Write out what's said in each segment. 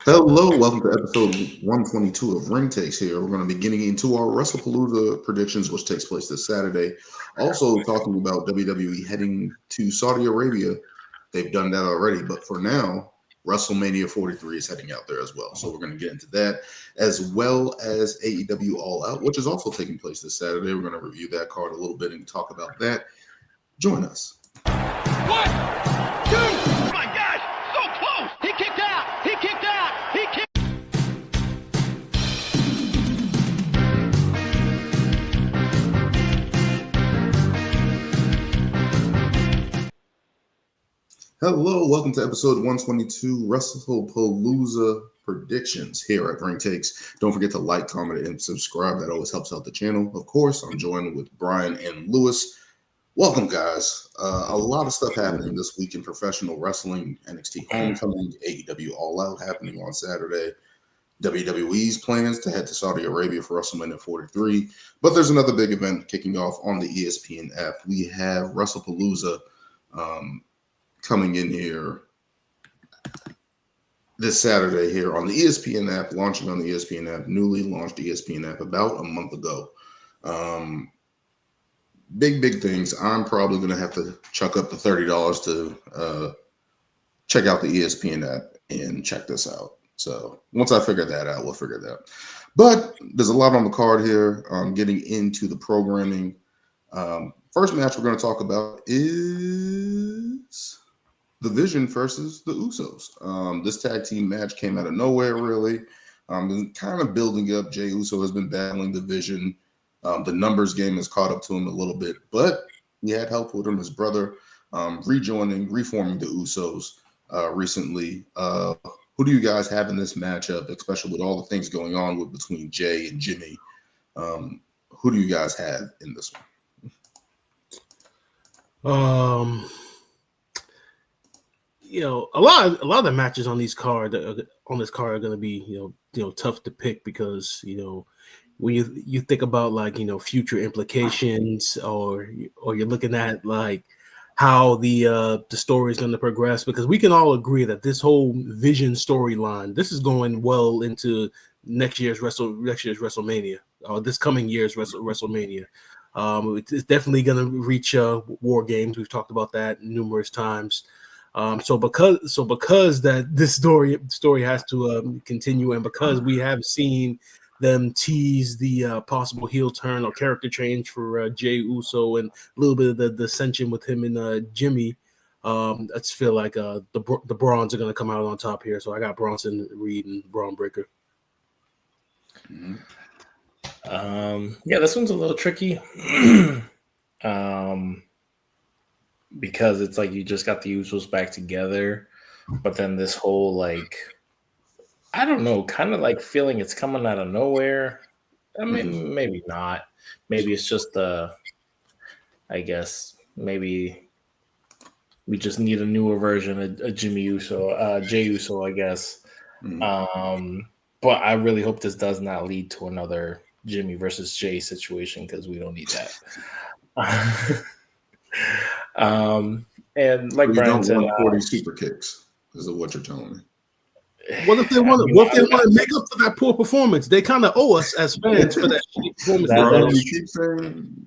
Hello, welcome to episode 122 of Ring Takes here. We're going to be getting into our Wrestlepalooza predictions, which takes place this Saturday. Also talking about WWE heading to Saudi Arabia. They've done that already, but for now, Wrestlemania 43 is heading out there as well. So we're going to get into that, as well as AEW All Out, which is also taking place this Saturday. We're going to review that card a little bit and talk about that. Join us. 1, 2, oh my gosh, so close. He kicked out. He kicked out. He kicked. Hello, welcome to episode 122 Wrestlepalooza predictions here at Ring Takes. Don't forget to like, comment, and subscribe. That always helps out the channel. Of course, I'm joined with Brian and Lewis. Welcome, guys. A lot of stuff happening this week in professional wrestling. NXT Homecoming, AEW All Out happening on Saturday. WWE's plans to head to Saudi Arabia for WrestleMania 43. But there's another big event kicking off on the ESPN app. We have Wrestlepalooza coming in here this Saturday here on the ESPN app, launching on the ESPN app, newly launched ESPN app about a month ago. Big things. I'm probably going to have to chuck up the $30 to check out the ESPN app and check this out. So once I figure that out, we'll figure that out. But there's a lot on the card here. Getting into the programming. First match we're going to talk about is the Vision versus the Usos. This tag team match came out of nowhere, really. Been kind of building up. Jey Uso has been battling the Vision. The numbers game has caught up to him a little bit, but he had help with him, his brother, reforming the Usos recently. Who do you guys have in this matchup, especially with all the things going on between Jey and Jimmy? Who do you guys have in this one? A lot of the matches on this card are going to be tough to pick because when you think about future implications or you're looking at like how the story is going to progress, because we can all agree that this whole Vision storyline, this is going well into next year's WrestleMania, or this coming year's WrestleMania. It's definitely going to reach War Games. We've talked about that numerous times. So because that this story has to continue, and because we have seen them tease the possible heel turn or character change for Jey Uso and a little bit of the dissension with him and Jimmy, I just feel like the Brawns are going to come out on top here. So I got Bronson Reed and Braun Breaker. Yeah, this one's a little tricky because it's like you just got the Usos back together, but then this whole I don't know, kind of like feeling it's coming out of nowhere. I mean, maybe not. Maybe it's just I guess maybe we just need a newer version of Jey Uso, I guess. But I really hope this does not lead to another Jimmy versus Jey situation, because we don't need that. And like Brian said, 40 super kicks is what you're telling me. What if they want to make up for that poor performance? They kind of owe us as fans for that performance.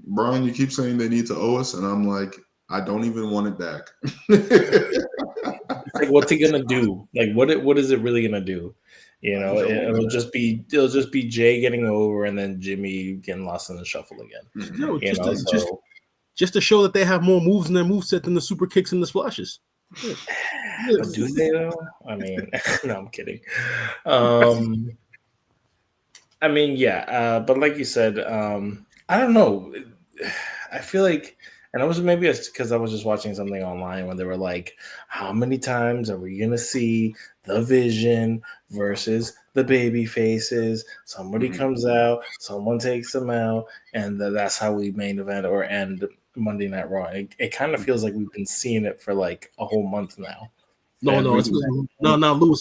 Brian, you keep saying they need to owe us, and I'm like, I don't even want it back. Like, what's he gonna do? Like, what is it really gonna do? It'll just be Jey getting over, and then Jimmy getting lost in the shuffle again. Just to show that they have more moves in their moveset than the super kicks and the splashes. Do they though? I mean, no, I'm kidding. I mean, yeah, but like you said, I don't know. I feel like, and maybe it's because I was just watching something online when they were like, how many times are we gonna see the Vision versus the baby faces? Somebody comes out, someone takes them out, and that's how we main event or end Monday Night Raw. It kind of feels like we've been seeing it for like a whole month now. No, Lewis.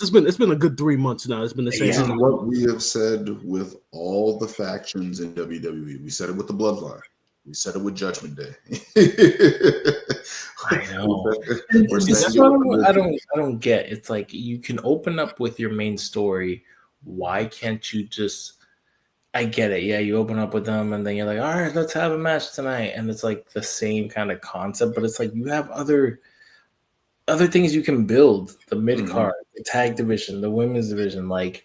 It's been a good 3 months now. It's been the same. This is what we have said with all the factions in WWE. We said it with the Bloodline. We said it with Judgment Day. I know. We're That's saying what I don't get. It's like you can open up with your main story. Why can't you just? I get it. Yeah, you open up with them, and then you're like, all right, let's have a match tonight, and it's like the same kind of concept, but it's like you have other things you can build. The mid card, the tag division, the women's division, like.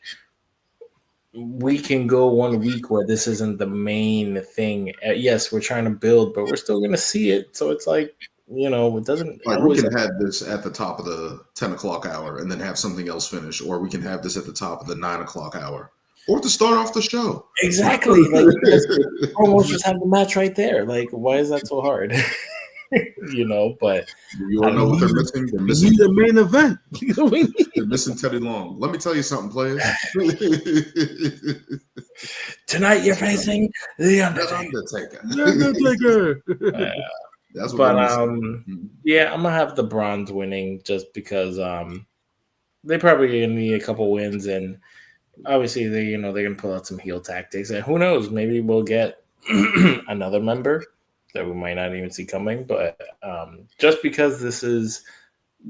We can go 1 week where this isn't the main thing. Yes, we're trying to build, but we're still going to see it. So it's like, it doesn't like always. We can have this at the top of the 10 o'clock hour and then have something else finish, or we can have this at the top of the 9 o'clock hour, or to start off the show. Exactly. Like, almost just have the match right there. Like, why is that so hard? But you all know what they're missing. They're missing the main event. They're missing Teddy Long. Let me tell you something, players. Tonight you're facing the Undertaker. That's what. But yeah, I'm gonna have the Bronze winning just because they probably gonna need a couple wins, and obviously they're gonna pull out some heel tactics, and who knows, maybe we'll get another member that we might not even see coming. But just because this is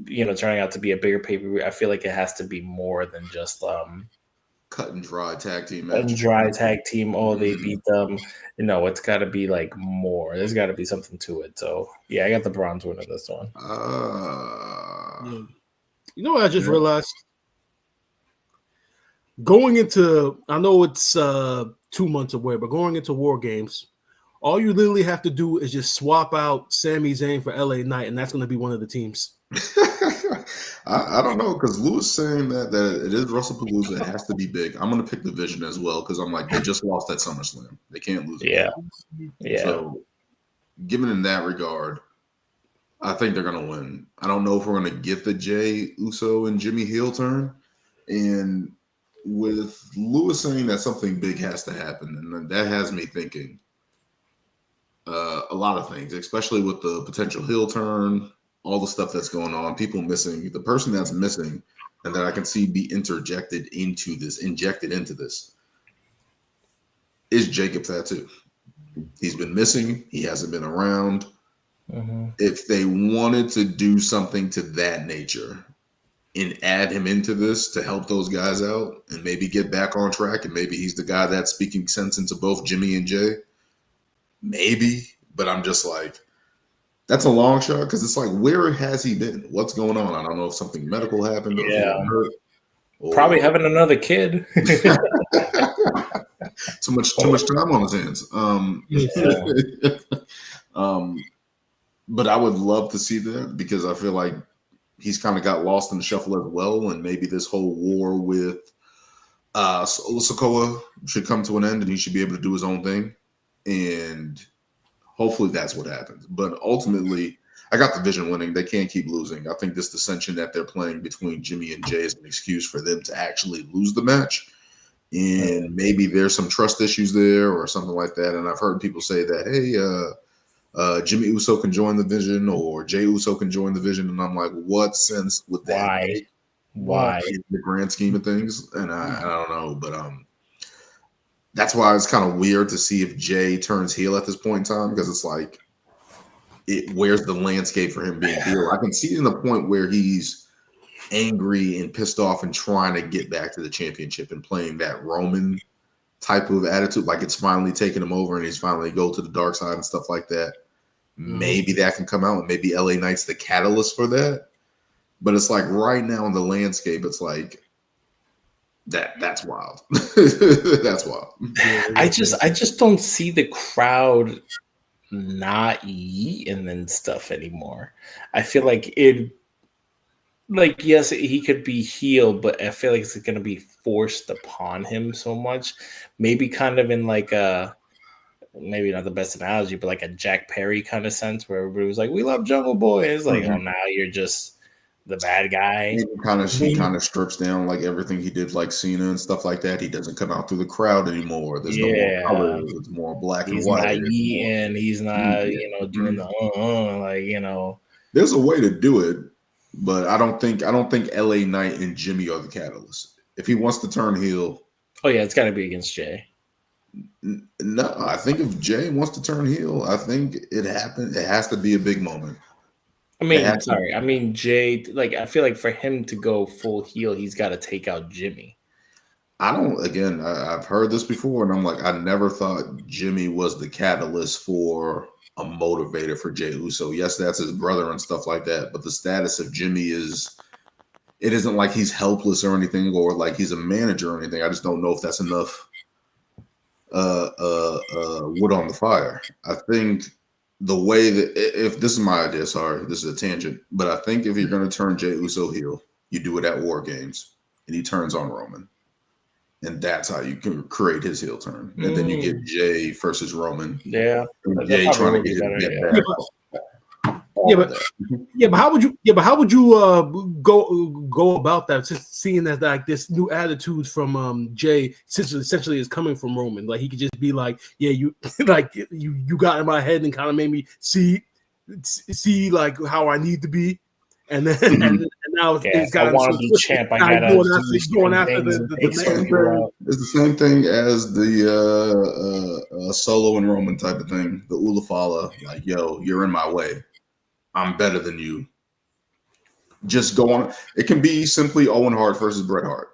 turning out to be a bigger pay-per-view, I feel like it has to be more than just cut and dry tag team match. Cut and dry tag team. Oh, they beat them. It's got to be like more. There's got to be something to it. So yeah, I got the Bronze winner this one. You know what I just realized? Going into, I know it's 2 months away, but going into War Games, all you literally have to do is just swap out Sami Zayn for LA Knight, and that's going to be one of the teams. I don't know, because Lewis saying that it is Wrestlepalooza, it has to be big. I'm going to pick the Vision as well, because I'm like, they just lost at SummerSlam. They can't lose it. Yeah. So, given in that regard, I think they're going to win. I don't know if we're going to get the Jey Uso and Jimmy heel turn. And with Lewis saying that something big has to happen, and that has me thinking a lot of things, especially with the potential heel turn, all the stuff that's going on, people missing. The person that's missing and that I can see be injected into this is Jacob Fatu. He's been missing. He hasn't been around. Mm-hmm. If they wanted to do something to that nature and add him into this to help those guys out and maybe get back on track, and maybe he's the guy that's speaking sense into both Jimmy and Jay, maybe. But I'm just like, that's a long shot, because it's like, where has he been? What's going on? I don't know if something medical happened. Or probably having another kid. too much time on his hands. But I would love to see that, because I feel like he's kind of got lost in the shuffle as well, and maybe this whole war with Sikoa should come to an end, and he should be able to do his own thing, and hopefully that's what happens. But ultimately, I got the Vision winning. They can't keep losing. I think this dissension that they're playing between Jimmy and Jay is an excuse for them to actually lose the match. And maybe there's some trust issues there or something like that. And I've heard people say that, hey, Jimmy Uso can join the Vision, or Jay Uso can join the Vision. And I'm like, what sense would that make? Why? In the grand scheme of things? And I don't know. But that's why it's kind of weird to see if Jay turns heel at this point in time, because it's like, where's the landscape for him being heel? I can see in the point where he's angry and pissed off and trying to get back to the championship and playing that Roman type of attitude, like it's finally taken him over and he's finally go to the dark side and stuff like that. Maybe that can come out, and maybe LA Knight's the catalyst for that. But it's like right now in the landscape, it's like that's wild. That's wild. I just don't see the crowd not yeeting and stuff anymore. I feel like yes, he could be heel, but I feel like it's going to be forced upon him so much. Maybe kind of in like maybe not the best analogy, but like a Jack Perry kind of sense, where everybody was like, "We love Jungle Boy." It's like, oh, now you're just the bad guy. He kind of strips down like everything he did, like Cena and stuff like that. He doesn't come out through the crowd anymore. There's no more color. It's more black and white. He's not doing the There's a way to do it, but I don't think LA Knight and Jimmy are the catalyst. If he wants to turn heel, it's got to be against Jay. No, I think if Jay wants to turn heel, I think it happened. It has to be a big moment. I mean, Jay. Like, I feel like for him to go full heel, he's got to take out Jimmy. I've heard this before, and I'm like, I never thought Jimmy was the catalyst for a motivator for Jey Uso. Yes, that's his brother and stuff like that, but the status of Jimmy it isn't like he's helpless or anything, or like he's a manager or anything. I just don't know if that's enough wood on the fire. I think the way that, if this is my idea, sorry, this is a tangent, but I think if you're going to turn Jey Uso heel, you do it at War Games, and he turns on Roman. And that's how you can create his heel turn. And then you get Jay versus Roman. Yeah. Jay trying to get his get back. But how would you go about that? Just seeing that like this new attitude from Jay essentially is coming from Roman. Like he could just be like, yeah, you like you got in my head and kind of made me see like how I need to be. And then and now it's got I want to be champ. I gotta going after the it's the same thing as the Solo and Roman type of thing. The Ulafala, like, yo, you're in my way. I'm better than you. Just go on. It can be simply Owen Hart versus Bret Hart.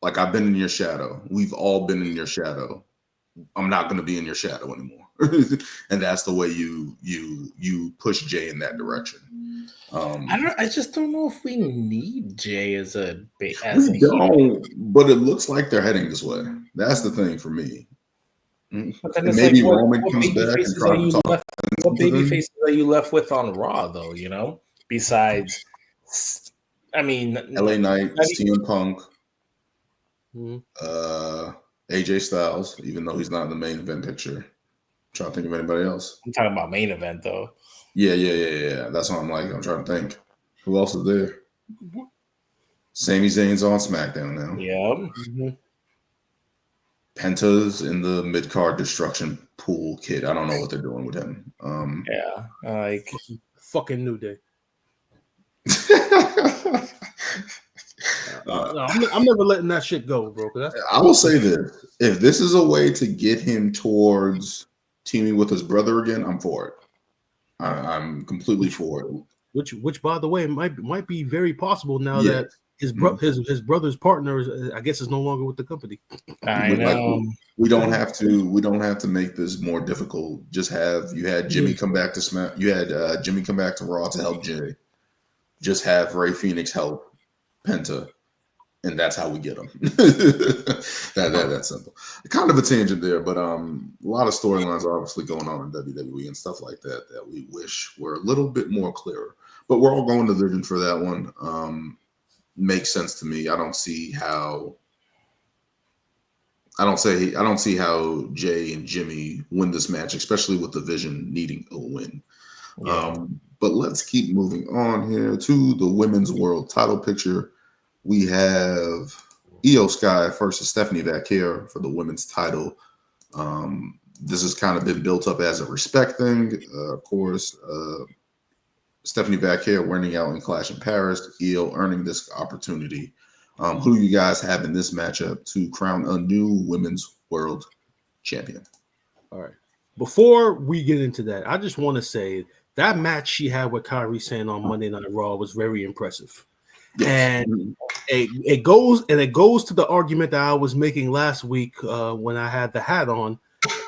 Like, I've been in your shadow. We've all been in your shadow. I'm not going to be in your shadow anymore. And that's the way you push Jay in that direction. I just don't know if we need Jay as a we don't, but it looks like they're heading this way. That's the thing for me. But then maybe like, Roman comes back and tries to talk. What baby faces are you left with on Raw, though? You know, besides, I mean, LA Knight, CM Punk, AJ Styles, even though he's not in the main event picture. I'm trying to think of anybody else. I'm talking about main event, though. Yeah. That's what I'm like. I'm trying to think. Who else is there? Sami Zayn's on SmackDown now. Yeah. Penta's in the mid-card destruction pool kid. I don't know what they're doing with him. Like fucking New Day. I'm never letting that shit go, bro. I will say this: if this is a way to get him towards teaming with his brother again, I'm for it. I'm completely for it. Which, by the way, might be very possible now that his brother's partner, I guess, is no longer with the company. I know. We don't have to make this more difficult. Just you had Jimmy come back to Smack. You had Jimmy come back to Raw to help Jay. Just have Ray Phoenix help Penta, and that's how we get them. That's simple. Kind of a tangent there, but a lot of storylines are obviously going on in WWE and stuff like that we wish were a little bit more clearer. But we're all going to Vision for that one. Makes sense to me. I don't see how Jay and Jimmy win this match, especially with the Vision needing a win. Yeah. But let's keep moving on here to the women's world title picture. We have Io Sky versus Stephanie Vaquer for the women's title. This has kind of been built up as a respect thing. Of course, Stephanie Vaquer winning out in Clash in Paris. Io earning this opportunity. Who do you guys have in this matchup to crown a new women's world champion? All right. Before we get into that, I just want to say that match she had with Kairi Sane on Monday Night Raw was very impressive. Yes. And it goes to the argument that I was making last week when I had the hat on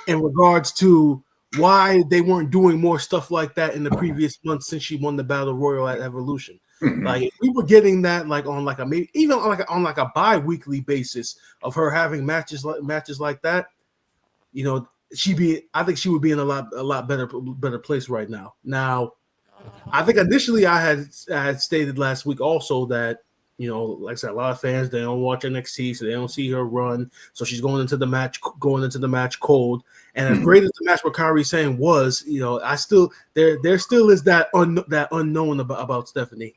in regards to why they weren't doing more stuff like that in the previous months since she won the Battle Royal at Evolution. Like if we were getting that like on like a maybe even on like a bi-weekly basis of her having matches like that, you know, I think she would be in a lot better place right now. Now, I think initially I had stated last week also that, you know, like I said, a lot of fans, they don't watch NXT, so they don't see her run. So she's going into the match cold. And as great as the match with Kairi Sane was, you know, there still is that unknown about Stephanie.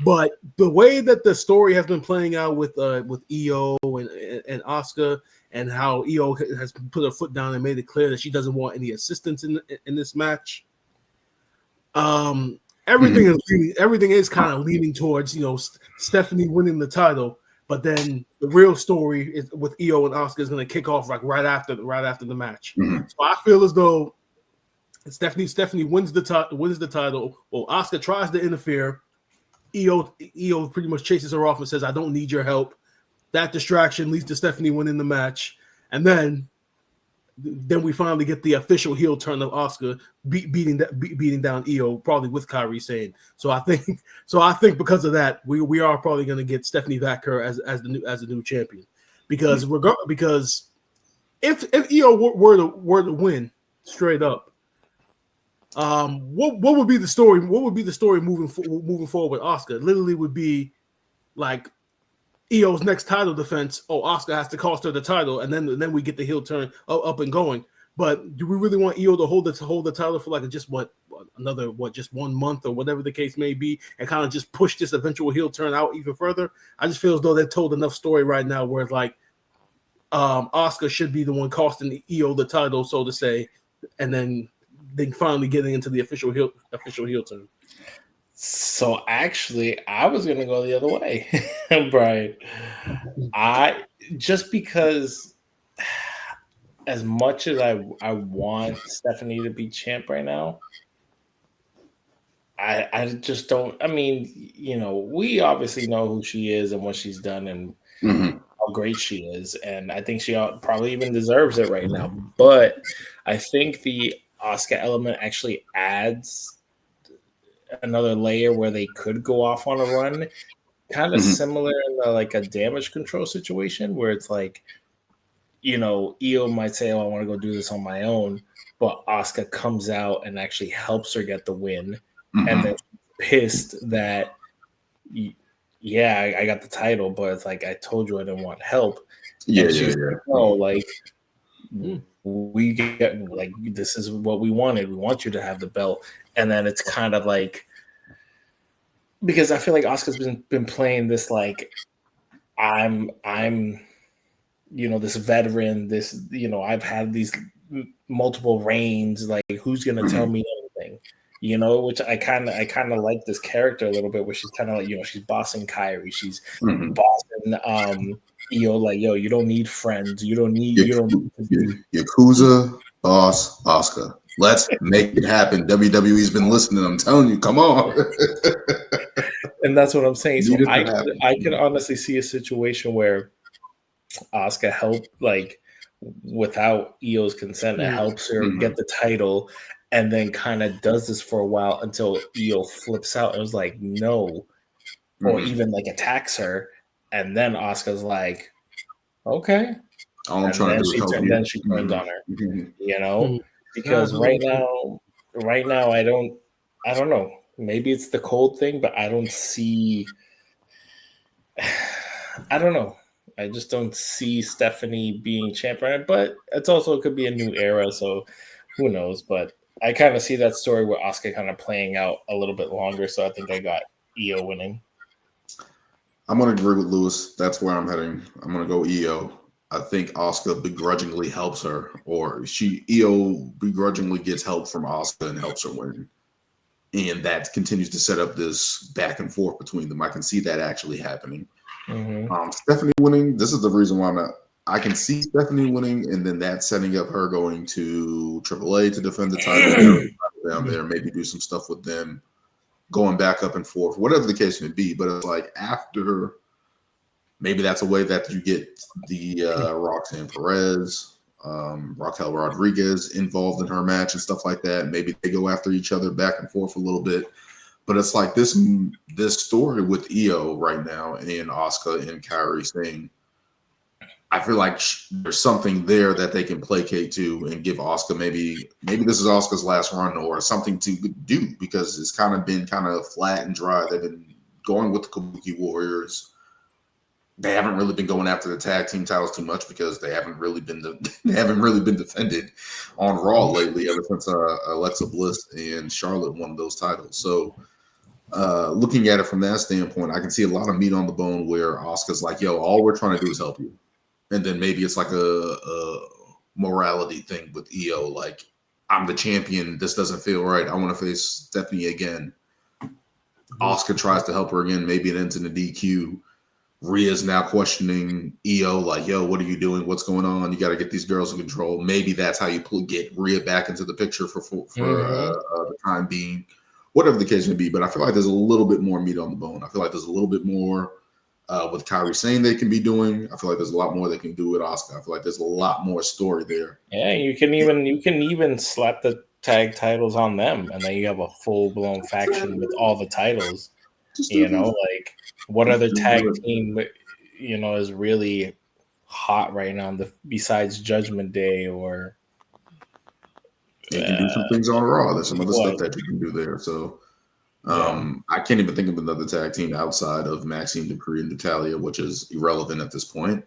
But the way that the story has been playing out with Io and Asuka, and how Io has put her foot down and made it clear that she doesn't want any assistance in this match. Everything is kind of leaning towards, you know, Stephanie winning the title. But then the real story is with Io and Asuka is going to kick off like right after the match. Mhm. So I feel as though Stephanie wins the title. Well, Asuka tries to interfere. Io pretty much chases her off and says, "I don't need your help." That distraction leads to Stephanie winning the match, and then we finally get the official heel turn of Asuka beating down Io, probably with Kairi Sane. So I think because of that, we are probably going to get Stephanie Vaquer as the new champion, because if Io were to win straight up, what would be the story? What would be the story moving forward with Asuka? Literally would be like Io's next title defense. Oh, Asuka has to cost her the title, and then we get the heel turn up and going. But do we really want Io to hold the title for like just 1 month or whatever the case may be, and kind of just push this eventual heel turn out even further? I just feel as though they've told enough story right now where it's like Asuka should be the one costing Io the title, so to say, and then finally getting into the official heel turn. So actually, I was going to go the other way, Brian. Just because as much as I want Stephanie to be champ right now, I just don't. I mean, we obviously know who she is and what she's done and how great she is, and I think she probably even deserves it right now. But I think the Asuka element actually adds another layer where they could go off on a run, kind of similar in like a damage control situation where it's like, Io might say, "Oh, I want to go do this on my own," but Asuka comes out and actually helps her get the win, and then pissed that, I got the title, but it's like I told you I didn't want help. Yeah. No, like we get like this is what we wanted. We want you to have the belt. And then it's kind of like, because I feel like Asuka's been playing this like I'm this veteran, this I've had these multiple reigns, like who's gonna tell me anything, which I kind of like this character a little bit, where she's kind of like she's bossing Kairi, she's bossing Io, like you don't need friends, you don't need Yakuza boss Asuka. Let's make it happen. WWE's been listening. I'm telling you, come on. And that's what I'm saying. So I could honestly see a situation where Asuka helped, like without Io's consent, it helps her get the title, and then kind of does this for a while until Io flips out and was like, no, or even like attacks her, and then Asuka's like, okay. All I'm trying to do is help you. Then she turns on her, because right now, I don't know. Maybe it's the cold thing, but I don't see. I don't know. I just don't see Stephanie being champion. But it's also, it could be a new era, so who knows? But I kind of see that story with Asuka kind of playing out a little bit longer. So I think I got Io winning. I'm going to agree with Lewis. That's where I'm heading. I'm going to go Io. I think Asuka begrudgingly helps her, or Io begrudgingly gets help from Asuka and helps her win. And that continues to set up this back and forth between them. I can see that actually happening. Stephanie winning, this is the reason why I can see Stephanie winning, and then that setting up her going to AAA to defend the title down there, maybe do some stuff with them, going back up and forth, whatever the case may be. But it's like after, maybe that's a way that you get the Roxanne Perez, Raquel Rodriguez involved in her match and stuff like that. Maybe they go after each other back and forth a little bit. But it's like this story with Io right now and Asuka and Kairi Sane, I feel like there's something there that they can placate to and give Asuka maybe this is Asuka's last run or something to do, because it's kind of been kind of flat and dry. They've been going with the Kabuki Warriors. They haven't really been going after the tag team titles too much because they haven't really been defended on Raw lately, ever since Alexa Bliss and Charlotte won those titles. So looking at it from that standpoint, I can see a lot of meat on the bone where Asuka's like, yo, all we're trying to do is help you. And then maybe it's like a morality thing with Io, like, I'm the champion, this doesn't feel right, I want to face Stephanie again. Asuka tries to help her again, maybe it ends in a DQ. Rhea's now questioning EO, like, yo, what are you doing? What's going on? You got to get these girls in control. Maybe that's how you get Rhea back into the picture for the time being, whatever the case may be. But I feel like there's a little bit more meat on the bone. I feel like there's a little bit more with Kyrie saying they can be doing. I feel like there's a lot more they can do with Asuka. I feel like there's a lot more story there. Yeah, you can even slap the tag titles on them, and then you have a full blown faction with all the titles. Like what other tag team, is really hot right now besides Judgment Day or you can do some things on Raw. There's some other stuff that you can do there. So I can't even think of another tag team outside of Maxine Dupree and Natalia, which is irrelevant at this point.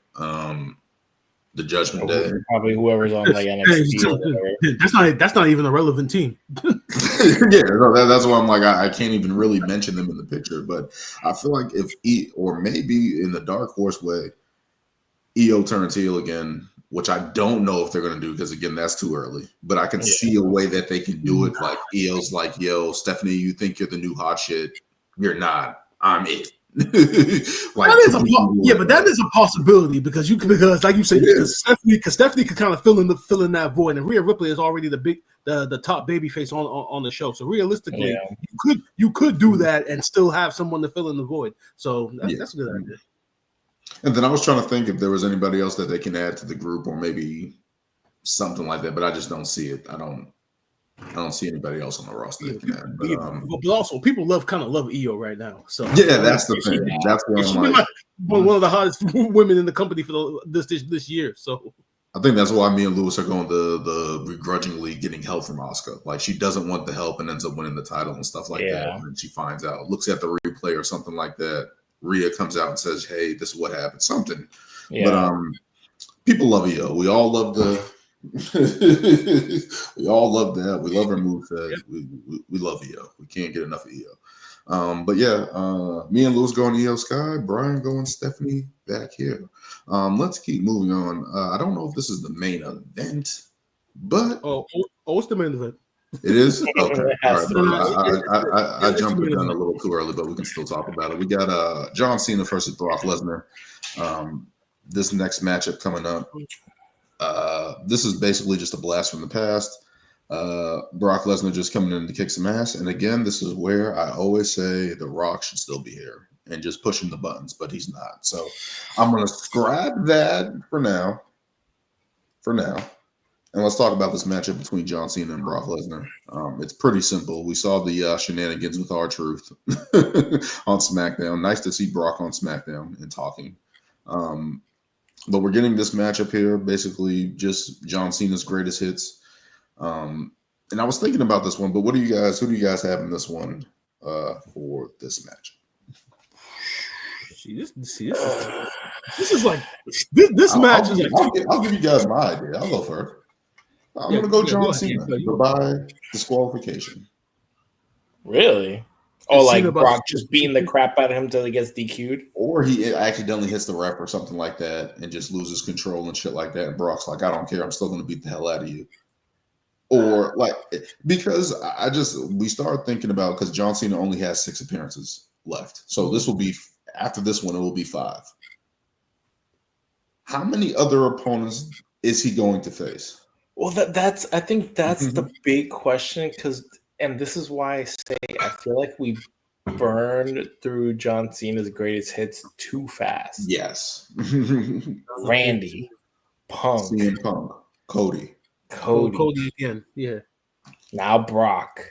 The Judgment Day, probably whoever's on like NXT. That's not even a relevant team. That's why I'm like I can't even really mention them in the picture. But I feel like if or maybe in the dark horse way, EO turns heel again, which I don't know if they're going to do because again that's too early. But I can see a way that they can do it. Like EO's like, yo, Stephanie, you think you're the new hot shit? You're not. I'm it. But that is a possibility because like you said, because Stephanie could kind of fill in that void, and Rhea Ripley is already the top baby face on the show. So realistically, you could do that and still have someone to fill in the void. So that's a good idea. And then I was trying to think if there was anybody else that they can add to the group or maybe something like that, but I just don't see it. I don't see anybody else on the roster that can add. But also, people kind of love EO right now. So that's the thing. That's where I'm like one of the hottest women in the company for this year. So I think that's why me and Lewis are going the begrudgingly getting help from Asuka. Like she doesn't want the help and ends up winning the title and stuff like that. And then she finds out, looks at the replay or something like that. Rhea comes out and says, "Hey, this is what happened." Something. But people love EO. We all love we all love that. We love her moveset. We love EO. We can't get enough of EO. But me and Lewis going EO Sky, Brian going Stephanie back here. Let's keep moving on. I don't know if this is the main event, but it's the main event. It is? Okay. All right. I jumped the gun a little too early, but we can still talk about it. We got John Cena versus Brock Lesnar. This next matchup coming up. This is basically just a blast from the past. Brock Lesnar just coming in to kick some ass. And again, this is where I always say The Rock should still be here and just pushing the buttons, but he's not. So I'm going to scrap that for now. And let's talk about this matchup between John Cena and Brock Lesnar. It's pretty simple. We saw the shenanigans with R-Truth on SmackDown. Nice to see Brock on SmackDown and talking. But we're getting this matchup here, basically just John Cena's greatest hits. And I was thinking about this one, but who do you guys have in this one for this match? This is like this match is like. I'll give you guys my idea. I'll go first. I'm gonna go John Cena by disqualification. Really? Oh, like Brock just beating the crap out of him till he gets DQ'd? Or he accidentally hits the ref or something like that and just loses control and shit like that. And Brock's like, I don't care. I'm still going to beat the hell out of you. Or like, because we started thinking about, because John Cena only has 6 appearances left. So this will be, after this one, it will be 5. How many other opponents is he going to face? Well, I think that's the big question, and this is why I say I feel like we burned through John Cena's greatest hits too fast. Yes. Randy, Punk, CM Punk, Cody again. Yeah. Now Brock.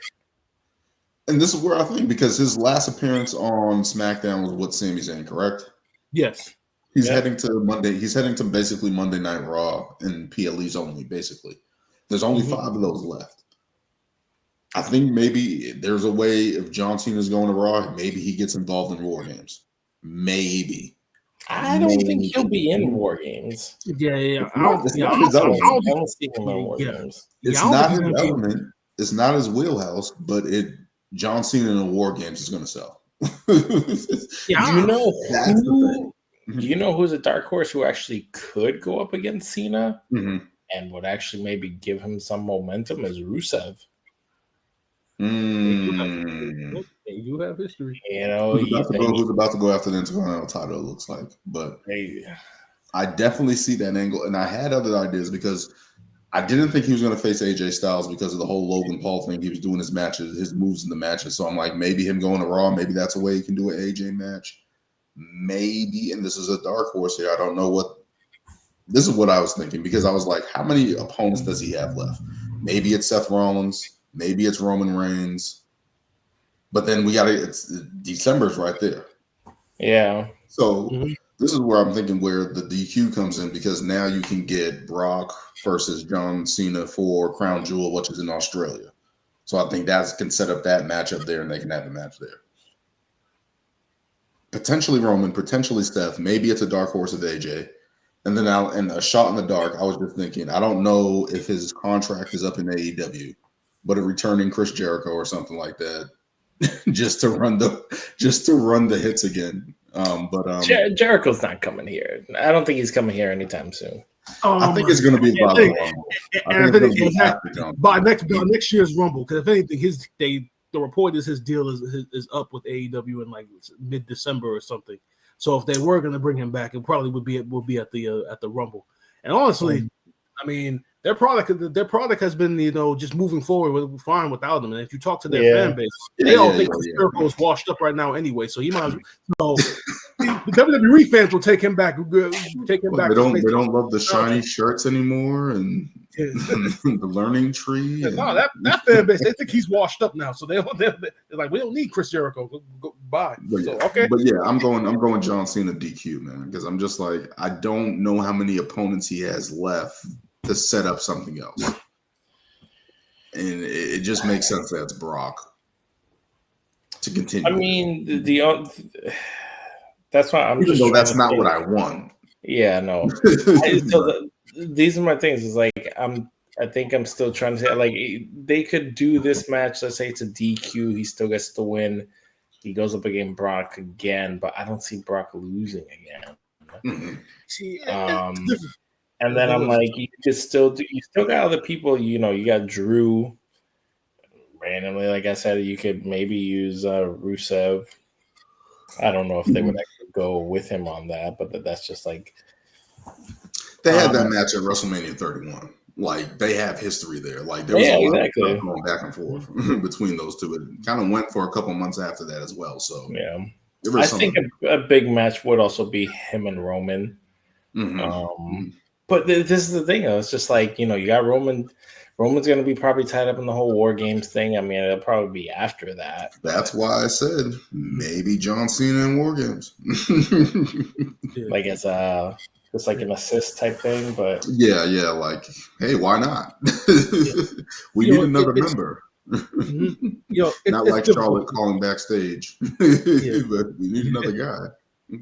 And this is where I think, because his last appearance on SmackDown was with Sami Zayn, correct? Yes. He's heading to Monday. He's heading to basically Monday Night Raw and PLEs only, basically. There's only 5 of those left. I think maybe there's a way, if John Cena's going to Raw, maybe he gets involved in War Games. Maybe. I don't think he'll be in War Games. Yeah. I don't see him in War Games. It's not his element. It's not his wheelhouse, but John Cena in a War Games is going to sell. Do you know who's a dark horse who actually could go up against Cena and would actually maybe give him some momentum? Is Rusev. Mm. They do have history. You know, Who's about to go after the Intercontinental title? It looks like, but I definitely see that angle, and I had other ideas because I didn't think he was going to face AJ Styles because of the whole Logan Paul thing. He was doing his matches, his moves in the matches. So I'm like, maybe him going to Raw, maybe that's a way he can do an AJ match. Maybe, and this is a dark horse here. I don't know what. This is what I was thinking because I was like, how many opponents does he have left? Maybe it's Seth Rollins. Maybe it's Roman Reigns. But then it's December's right there. Yeah. So this is where I'm thinking where the DQ comes in because now you can get Brock versus John Cena for Crown Jewel, which is in Australia. So I think that can set up that matchup there and they can have a match there. Potentially Roman, potentially Seth. Maybe it's a dark horse of AJ. And then and a shot in the dark, I was just thinking, I don't know if his contract is up in AEW, but a returning Chris Jericho or something like that, just to run the hits again. But Jericho's not coming here. I don't think he's coming here anytime soon. I think it's going to be by next year's Rumble. Because if anything, the report is his deal is up with AEW in like mid-December or something. So if they were going to bring him back, it probably would be at the Rumble. And honestly, I mean, their product has been just moving forward fine without them. And if you talk to their fan base, they all think the circle is washed up right now anyway. So he might. So the WWE fans will take him back. They don't love the shiny shirts anymore and the learning tree. No, that fan base, they think he's washed up now. So they're like, we don't need Chris Jericho. Go bye. Okay. But yeah, I'm going John Cena DQ, man, because I'm just like, I don't know how many opponents he has left to set up something else. And it just makes sense that it's Brock to continue. I mean, that's why I'm even though that's not what I want. Yeah, no. These are my things. Is like I think I'm still trying to say like they could do this match. Let's say it's a DQ. He still gets to win. He goes up against Brock again, but I don't see Brock losing again. Mm-hmm. And then I'm like, you still got other people. You got Drew. Randomly, like I said, you could maybe use Rusev. I don't know if they would actually go with him on that, but that's just like they had that match at WrestleMania 31. Like they have history there. Like there was a lot of stuff going back and forth between those two. It kind of went for a couple months after that as well. So yeah, I think a big match would also be him and Roman. Mm-hmm. But this is the thing. It's just like you got Roman. Roman's going to be probably tied up in the whole War Games thing. I mean, it'll probably be after that. That's why I said maybe John Cena in War Games. Like it's just like an assist type thing, but yeah, like, hey, why not? We need another member. Not like Charlotte calling backstage, but we need another guy.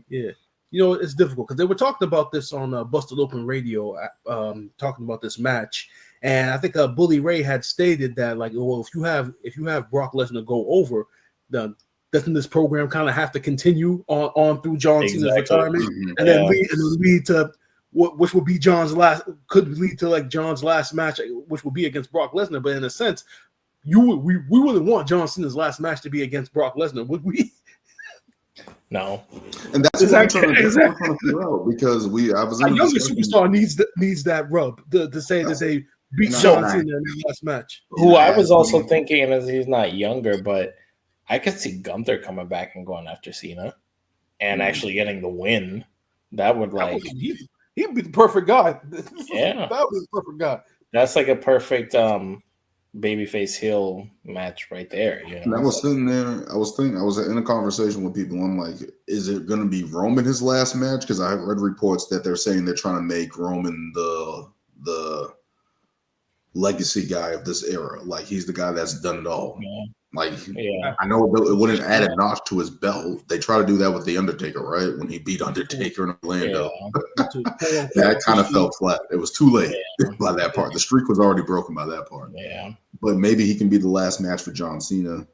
Yeah. It's difficult because they were talking about this on Busted Open Radio, talking about this match. And I think Bully Ray had stated that, like, well, if you have Brock Lesnar go over, doesn't this program kind of have to continue on through John Cena's retirement, and then lead to which would be could lead to like John's last match, which would be against Brock Lesnar. But in a sense, we wouldn't want John Cena's last match to be against Brock Lesnar, would we? No, and that's what I'm trying to figure out because a younger superstar needs that rub to say that they beat John Cena in the last match. Who I was also thinking, as he's not younger, but I could see Gunther coming back and going after Cena and actually getting the win. That would he'd be the perfect guy. Yeah, that would be the perfect guy. That's like a perfect babyface heel match right there. And I was sitting there. I was in a conversation with people. I'm like, is it going to be Roman his last match? Because I read reports that they're saying they're trying to make Roman the legacy guy of this era. Like he's the guy that's done it all. Yeah. Like I know it wouldn't add a notch to his belt. They try to do that with the Undertaker, right? When he beat Undertaker in Orlando, that kind of fell flat. It was too late by that part. The streak was already broken by that part. Yeah, but maybe he can be the last match for John Cena.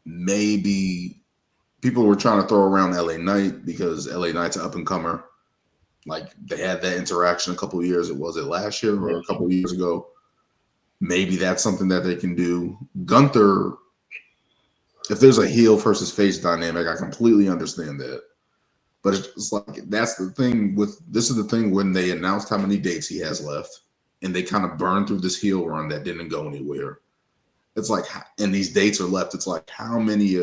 Maybe people were trying to throw around LA Knight because LA Knight's an up and comer. Like they had that interaction a couple of years. Was it last year or a couple of years ago? maybe that's something that they can do. Gunther, if there's a heel versus face dynamic, I completely understand that. But it's like that's the thing this is the thing when they announced how many dates he has left, and they kind of burned through this heel run that didn't go anywhere. It's like, and these dates are left. It's like, how many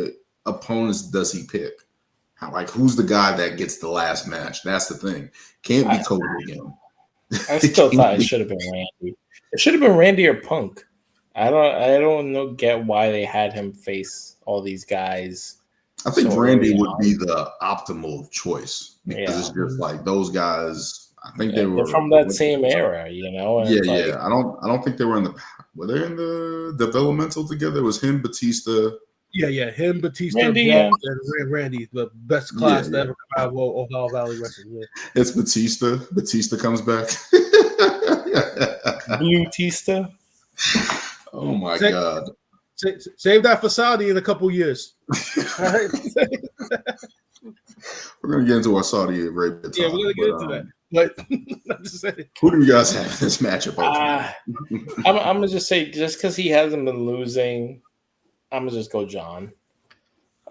opponents does he pick? Who's the guy that gets the last match? That's the thing. Can't be Cody again. I still thought it should have been Randy. It should have been Randy or Punk. I don't get why they had him face all these guys. I think Randy would be the optimal choice because it's just like those guys. I think they're from that same era, you know. And yeah. I don't think they were were they in the developmental together? It was him, Batista. Yeah. Him, Batista, Randy, Brock, and Randy, the best class to ever come out of Ohio Valley Wrestling. Yeah. It's Batista. Batista comes back. Blue Tista. Oh my God. Save that for Saudi in a couple years. All right. We're gonna get into our Saudi Arabia talk. Yeah, we're gonna get into that. But I'm just saying. Who do you guys have in this matchup? I'm gonna just say, just because he hasn't been losing, I'm gonna just go John.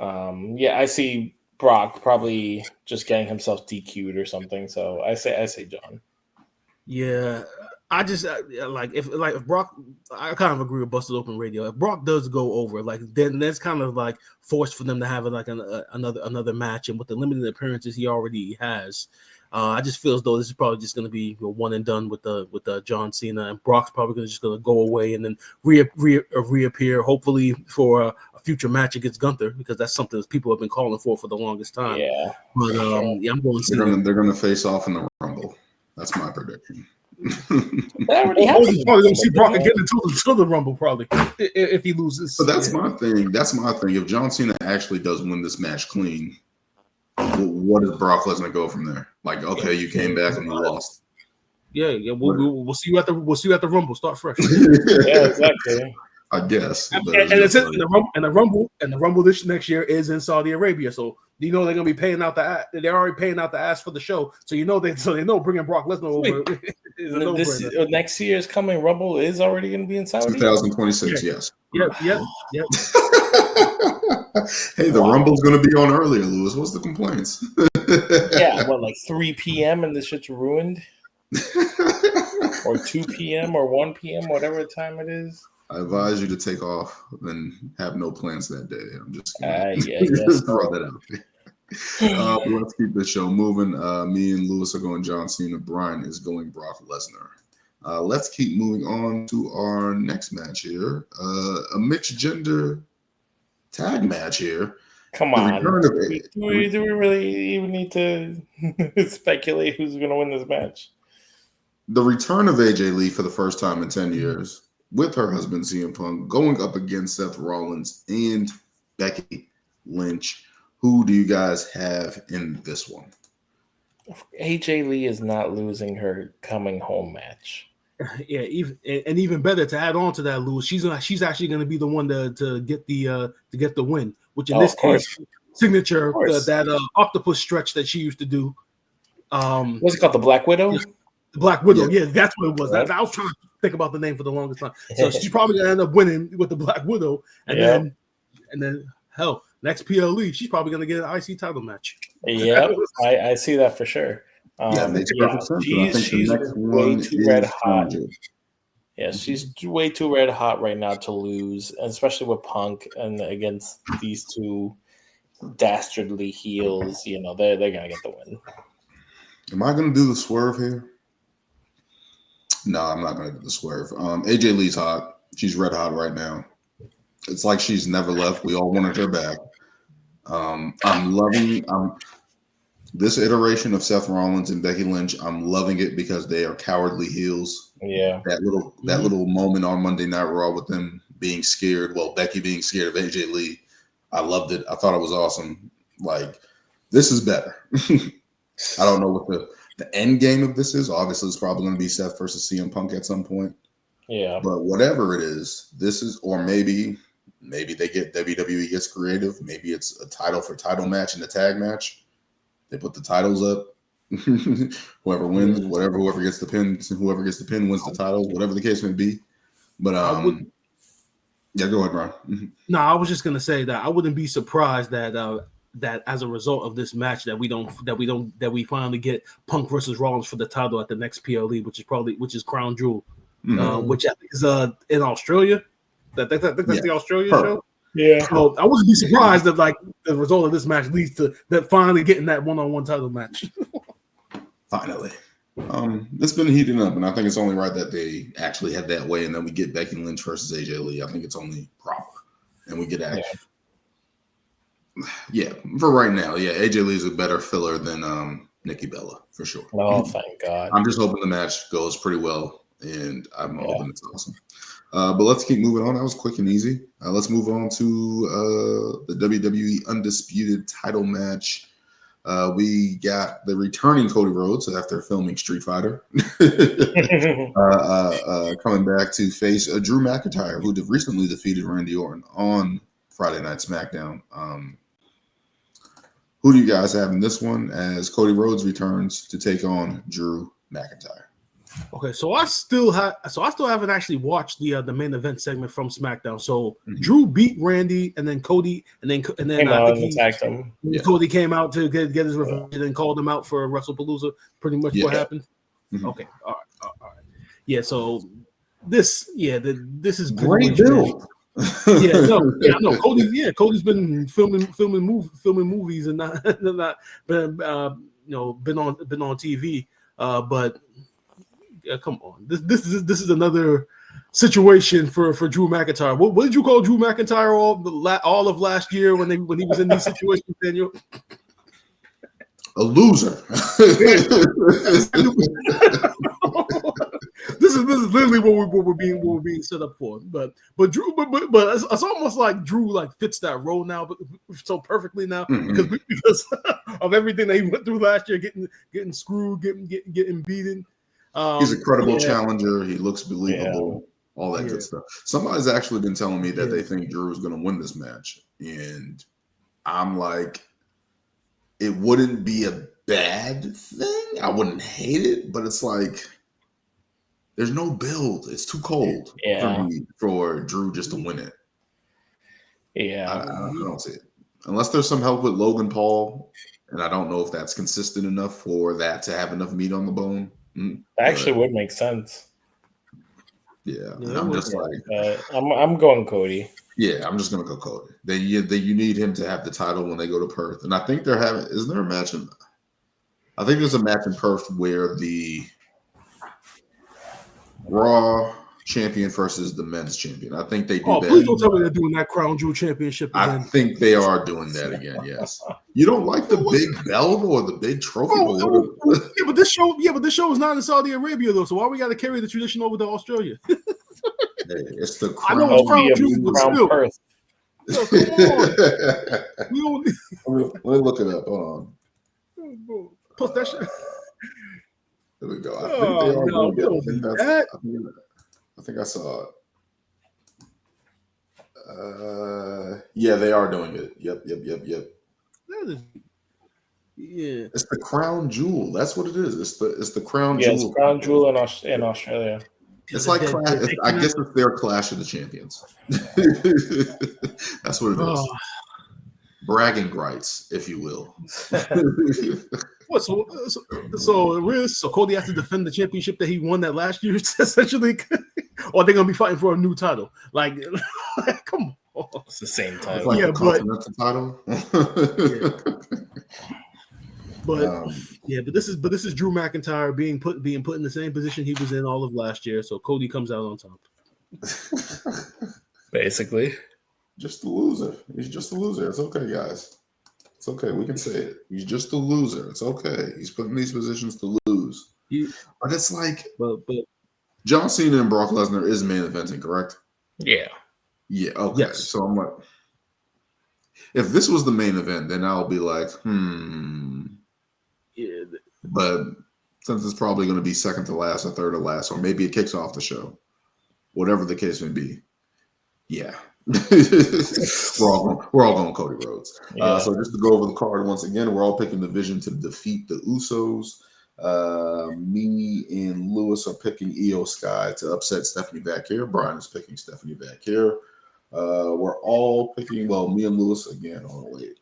I see Brock probably just getting himself DQ'd or something. So I say John. Yeah, I just if Brock, I kind of agree with Busted Open Radio. If Brock does go over, then that's kind of forced for them to have another match, and with the limited appearances he already has, I just feel as though this is probably just going to be one and done with the John Cena, and Brock's probably just going to go away and then reappear, hopefully for a future match against Gunther, because that's something that people have been calling for the longest time. Yeah, but I'm going Cena. They're going to face off in the Rumble. That's my prediction. Probably going to see Brock get into the Rumble probably if he loses. But that's my thing. That's my thing. If John Cena actually does win this match clean, what does Brock Lesnar go from there? Okay, you came back and you lost. Yeah. We'll see you at the Rumble. Start fresh. Yeah, exactly. I guess. And it's in the Rumble this next year is in Saudi Arabia. So they're gonna be paying out they're already paying out the ass for the show. So they know bringing Brock Lesnar over is a no-brainer. Next year's coming Rumble is already gonna be in Saudi. 2026, yes. Yep. Hey, the Rumble's gonna be on earlier, Lewis. What's the complaints? 3 p.m. and this shit's ruined, or 2 p.m. or 1 p.m. whatever time it is. I advise you to take off and have no plans that day. I'm just kidding. Throw that out there. Let's keep the show moving. Me and Lewis are going John Cena. Brian is going Brock Lesnar. Let's keep moving on to our next match here. A mixed gender tag match here. Come on. Do we really even need to speculate who's going to win this match? The return of AJ Lee for the first time in 10 years. With her husband CM Punk going up against Seth Rollins and Becky Lynch. Who do you guys have in this one? AJ Lee is not losing her coming home match. Yeah, even better to add on to that, Lewis. She's actually going to be the one to get the win, which in this case, signature that octopus stretch that she used to do. What's it called? The Black Widow. The Black Widow. Yeah, that's what it was. Right. I was trying to think about the name for the longest time. So she's probably gonna end up winning with the Black Widow, and then hell, next PLE, she's probably gonna get an IC title match. Yeah, I see that for sure. She's way too red hot. Yeah, she's way too red hot right now to lose, especially with Punk and against these two dastardly heels. They're gonna get the win. Am I gonna do the swerve here? No, I'm not going to do the swerve. AJ Lee's hot. She's red hot right now. It's like she's never left. We all wanted her back. I'm loving this iteration of Seth Rollins and Becky Lynch. I'm loving it because they are cowardly heels. Yeah. That little moment on Monday Night Raw with them being scared. Well, Becky being scared of AJ Lee. I loved it. I thought it was awesome. This is better. I don't know what the end game of this is. Obviously, it's probably going to be Seth versus CM Punk at some point. Yeah. But whatever it is, this is, or maybe they get WWE gets creative. Maybe it's a title for title match and a tag match. They put the titles up. Whoever wins, whoever gets the pin wins the titles. Whatever the case may be. But yeah, go ahead, Brian. Mhm. No, I was just gonna say that I wouldn't be surprised that as a result of this match that we finally get Punk versus Rollins for the title at the next PLE, which is Crown Jewel, which I think is in Australia. I think that's the Australia show. Yeah. So I wouldn't be surprised that like the result of this match leads to that finally getting that one-on-one title match. Finally. It's been heating up, and I think it's only right that they actually head that way, and then we get Becky Lynch versus AJ Lee. I think it's only proper, and we get action. Yeah, for right now, yeah, AJ Lee is a better filler than Nikki Bella for sure. Oh, thank God! I'm just hoping the match goes pretty well, and I'm hoping it's awesome. But let's keep moving on. That was quick and easy. Let's move on to the WWE Undisputed title match. We got the returning Cody Rhodes after filming Street Fighter coming back to face Drew McIntyre, who recently defeated Randy Orton on Friday Night SmackDown. Who do you guys have in this one as Cody Rhodes returns to take on Drew McIntyre? Okay, so I still haven't actually watched the main event segment from SmackDown. So Drew beat Randy, and then Cody, and then I think attacked him. Yeah. Cody came out to get his revenge, and then called him out for Wrestlepalooza. Pretty much what happened. Okay, all right. Yeah, so this is great build. Cody's been filming movies and not been on TV, but. Come on, this is another situation for Drew McIntyre. What did you call Drew McIntyre all of last year when he was in these situations, Daniel? A loser. This is literally what we're being set up for. But Drew, but it's almost like Drew like fits that role now, but so perfectly now because of everything that he went through last year, getting screwed, getting beaten. He's a credible challenger. He looks believable. All that good stuff. Somebody's actually been telling me that they think Drew is going to win this match, and I'm like, it wouldn't be a bad thing. I wouldn't hate it, but it's like there's no build. It's too cold for Drew just to win it. Yeah, I don't see it unless there's some help with Logan Paul, and I don't know if that's consistent enough for that to have enough meat on the bone. Actually would make sense. Yeah, I'm just like I'm going Cody. Yeah, I'm just gonna go Cody. You need him to have the title when they go to Perth, and I think they're having. Isn't there a match? I think there's a match in Perth where the Raw champion versus the men's champion. I think they do that. Please don't tell me they're doing that Crown Jewel championship again. I think they are doing that again. Yes. You don't like the big belt or the big trophy? But this show is not in Saudi Arabia though. So why we got to carry the tradition over to Australia? It's the Crown. I know it's Crown Jewel, but still. Perth. Yo, come on. Let me look it up. Hold on. Post that shit. There we go. I think I saw it. Yeah, they are doing it. Yep. Yeah. It's the Crown Jewel. That's what it is. It's the Crown Jewel. Yeah, it's Crown Jewel in Australia. It's like I guess it's their Clash of the Champions. That's what it is. Bragging rights, if you will. What? So Cody has to defend the championship that he won that last year, essentially, or they're gonna be fighting for a new title. Like come on, it's the same title. It's like a continental title. But this is Drew McIntyre being put in the same position he was in all of last year. So Cody comes out on top. Basically. Just a loser. He's just a loser. It's okay, guys. It's okay. We can say it. He's just a loser. It's okay. He's put in these positions to lose. But it's like, but John Cena and Brock Lesnar is main eventing, correct? Yeah. Yeah. Okay. Yes. So I'm like, if this was the main event, then I'll be like, Yeah. But since it's probably going to be second to last or third to last, or maybe it kicks off the show, whatever the case may be. Yeah. we're all going Cody Rhodes. So just to go over the card once again, we're all picking the Vision to defeat the Usos. Me and Lewis are picking Io Sky to upset Stephanie Vaquer. Brian is picking Stephanie Vaquer. We're all picking, well, me and Lewis again. Oh, wait.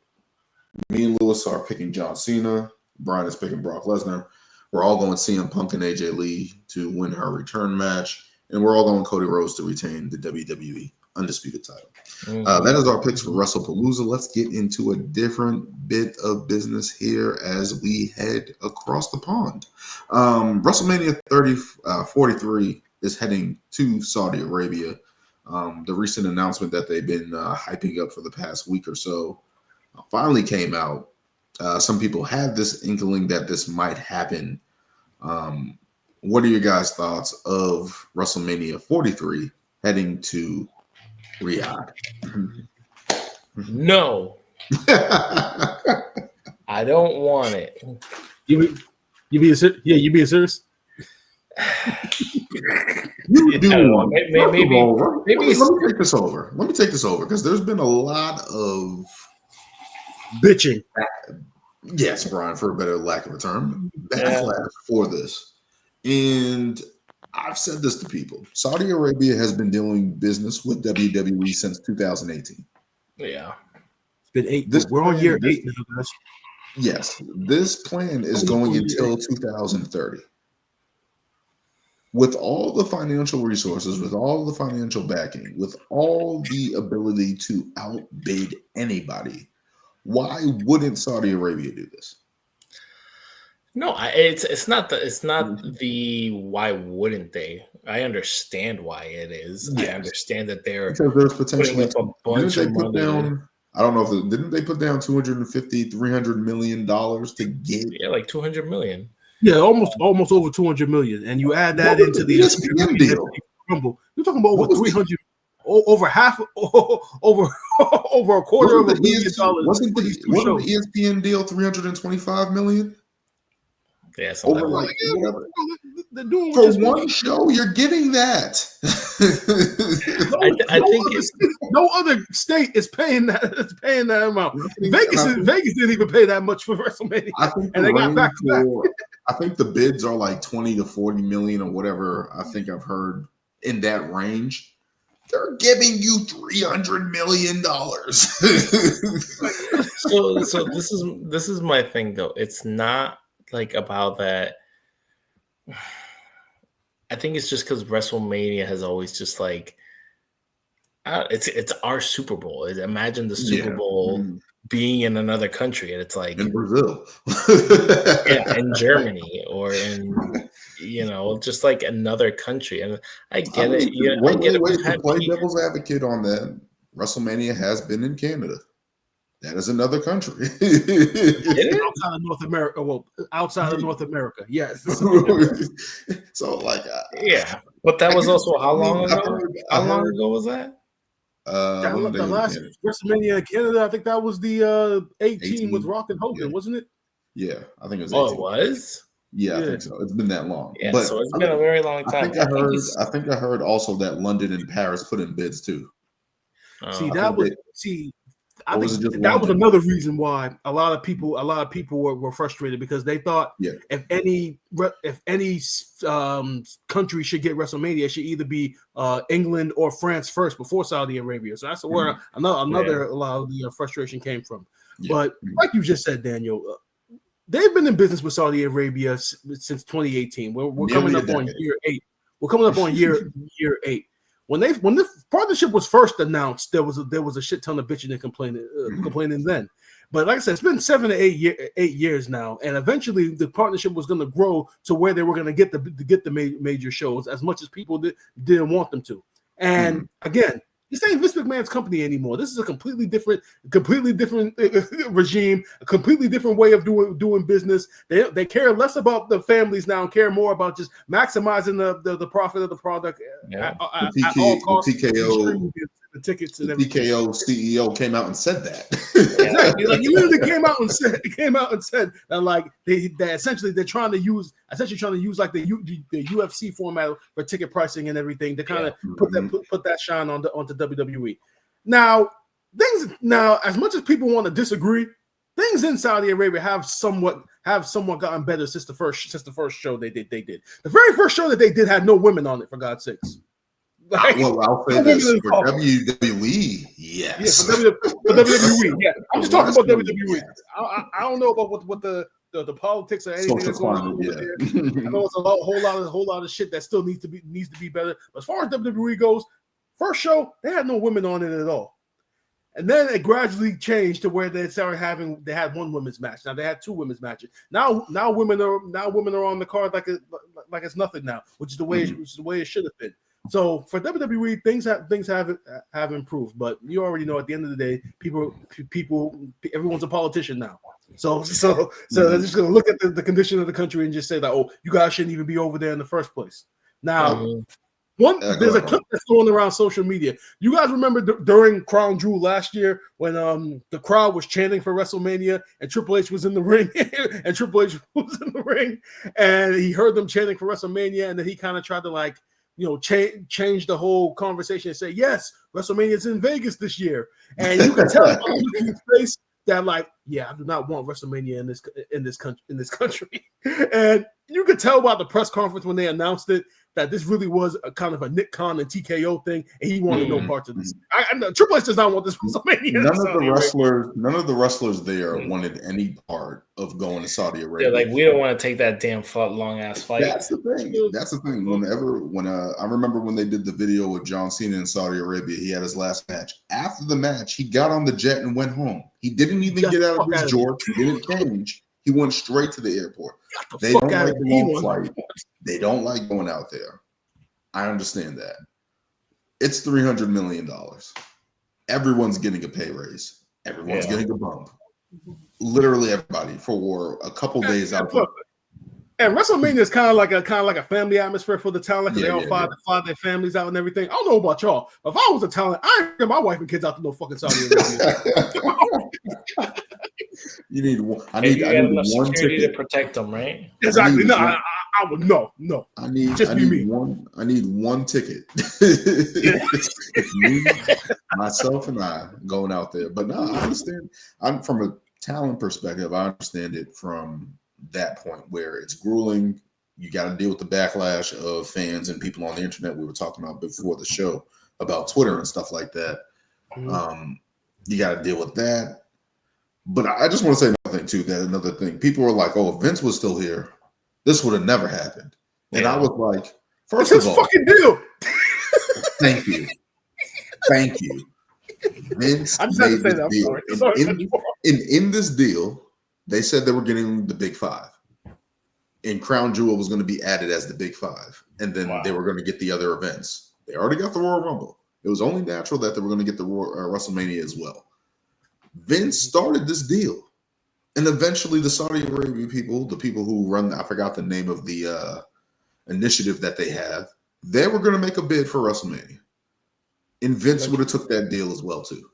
Me and Lewis are picking John Cena. Brian is picking Brock Lesnar. We're all going CM Punk and AJ Lee to win her return match. And we're all going Cody Rhodes to retain the WWE Undisputed title. That is our picks for Wrestlepalooza. Let's get into a different bit of business here as we head across the pond. WrestleMania 43 is heading to Saudi Arabia. The recent announcement that they've been hyping up for the past week or so finally came out. Some people had this inkling that this might happen. What are your guys' thoughts of WrestleMania 43 heading to Riyadh? No, I don't want it. You being serious? You do. Maybe. Let me take this over. Let me take this over because there's been a lot of bitching. Yes, Brian, for a better lack of a term, backlash for this. And I've said this to people. Saudi Arabia has been doing business with WWE since 2018. Yeah. It's been 8. We're on year 8 now, guys. Yes. This plan is going until 2030. With all the financial resources, with all the financial backing, with all the ability to outbid anybody, why wouldn't Saudi Arabia do this? No, it's not the why wouldn't they? I understand why it is. Yes. I understand that they're because there's potentially a bunch of money. I don't know if didn't they put down $250-300 million to get like 200 million. Yeah, almost over 200 million, and you add that into the ESPN deal. You're talking about over 300, over half, over a quarter of $1 billion. Wasn't the ESPN deal $325 million? Yeah, over like whatever. For one show, you're getting that. I think no other state is paying that. It's paying that amount. Vegas didn't even pay that much for WrestleMania, and they got back to back. I think the bids are like 20 to 40 million or whatever. I think I've heard in that range. They're giving you $300 million. So this is my thing though. It's not like about that. I think it's just because WrestleMania has always just like it's our Super Bowl. Imagine the Super Bowl being in another country, and it's like in Brazil, in Germany, or in just like another country. And I get it. To play devil's advocate on that, WrestleMania has been in Canada. That is another country. Outside of North America. Well, outside of North America, yes. So, like, but that was also how long ago? How long ago was that? The last WrestleMania in Canada, I think that was the 18 with Rock and Hogan, wasn't it? Yeah, I think it was 18. Oh, it was? Yeah, I think so. It's been that long. Yeah, so it's been a very long time. I think I heard also that London and Paris put in bids too. I think that was another reason why a lot of people were frustrated, because they thought if any country should get WrestleMania, it should either be England or France first before Saudi Arabia. So that's where a lot of the frustration came from. But like you just said, Daniel, they've been in business with Saudi Arabia since 2018. We're coming up on year 8. We're coming up on year 8. When the partnership was first announced, there was a shit ton of bitching and complaining then. But like I said, it's been 7 to 8 years now, and eventually the partnership was going to grow to where they were going to get the major shows, as much as people didn't want them to. And again, this ain't Vince McMahon's company anymore. This is a completely different regime, a completely different way of doing business. They care less about the families now and care more about just maximizing the profit of the product at all costs. The tickets and everything. TKO CEO came out and said that. Exactly. Like, he literally came out and said that, like, they essentially they're trying to use like the UFC format for ticket pricing and everything to kind of put that shine onto WWE. Now, as much as people want to disagree, things in Saudi Arabia have somewhat gotten better since the first show they did. The very first show that they did had no women on it, for God's sakes. Like, well, I'll say this for WWE, yes. Yeah, for WWE, yeah. I'm just talking about WWE. I don't know about what the politics or anything that's going on over there. I know it's a whole lot of shit that still needs to be better. But as far as WWE goes, first show they had no women on it at all, and then it gradually changed to where they had one women's match. Now they had two women's matches. Now women are on the card like it's nothing now, which is the way it should have been. So for WWE, things have improved, but you already know at the end of the day, people, everyone's a politician now. So they're just gonna look at the condition of the country and just say that, oh, you guys shouldn't even be over there in the first place. Now, there's a clip that's going around social media. You guys remember during Crown Jewel last year when the crowd was chanting for WrestleMania and Triple H was in the ring and he heard them chanting for WrestleMania, and then he kind of tried to change the whole conversation and say, yes, WrestleMania is in Vegas this year. And you can tell in his face that, I do not want WrestleMania in this country. And you could tell by the press conference when they announced it that this really was a kind of a Nick Khan and TKO thing, and he wanted no parts of this. Triple H does not want this WrestleMania. None of the wrestlers there wanted any part of going to Saudi Arabia. Yeah, we don't want to take that damn long ass fight. That's the thing. When I remember when they did the video with John Cena in Saudi Arabia, he had his last match. After the match, he got on the jet and went home. He didn't even get out of his George. He didn't change. He went straight to the airport. They don't like the long flight. They don't like going out there. I understand that. It's $300 million. Everyone's getting a pay raise. Everyone's getting a bump. Literally everybody for a couple days out there. And WrestleMania is kind of like a family atmosphere for the talent. They all fly their families out and everything. I don't know about y'all. If I was a talent, I ain't get my wife and kids out to no fucking Saudi Arabia. I need one ticket to protect them, right? Exactly. I would no. I need one ticket. It's me, myself, and I going out there. But no, I understand. I'm from a talent perspective. I understand it from that point where it's grueling. You got to deal with the backlash of fans and people on the internet. We were talking about before the show about Twitter and stuff like that. You got to deal with that. But I just want to say another thing too. Another thing, people were like, "Oh, if Vince was still here, this would have never happened." And I was like, first of all, fucking deal." Thank you. Vince I'm just made this deal. In this deal, they said they were getting the Big Five, and Crown Jewel was going to be added as the Big Five, and then they were going to get the other events. They already got the Royal Rumble. It was only natural that they were going to get the WrestleMania as well. Vince started this deal, and eventually the Saudi Arabia people, the people who run, I forgot the name of the initiative that they have, they were going to make a bid for WrestleMania, and Vince would have took that deal as well too.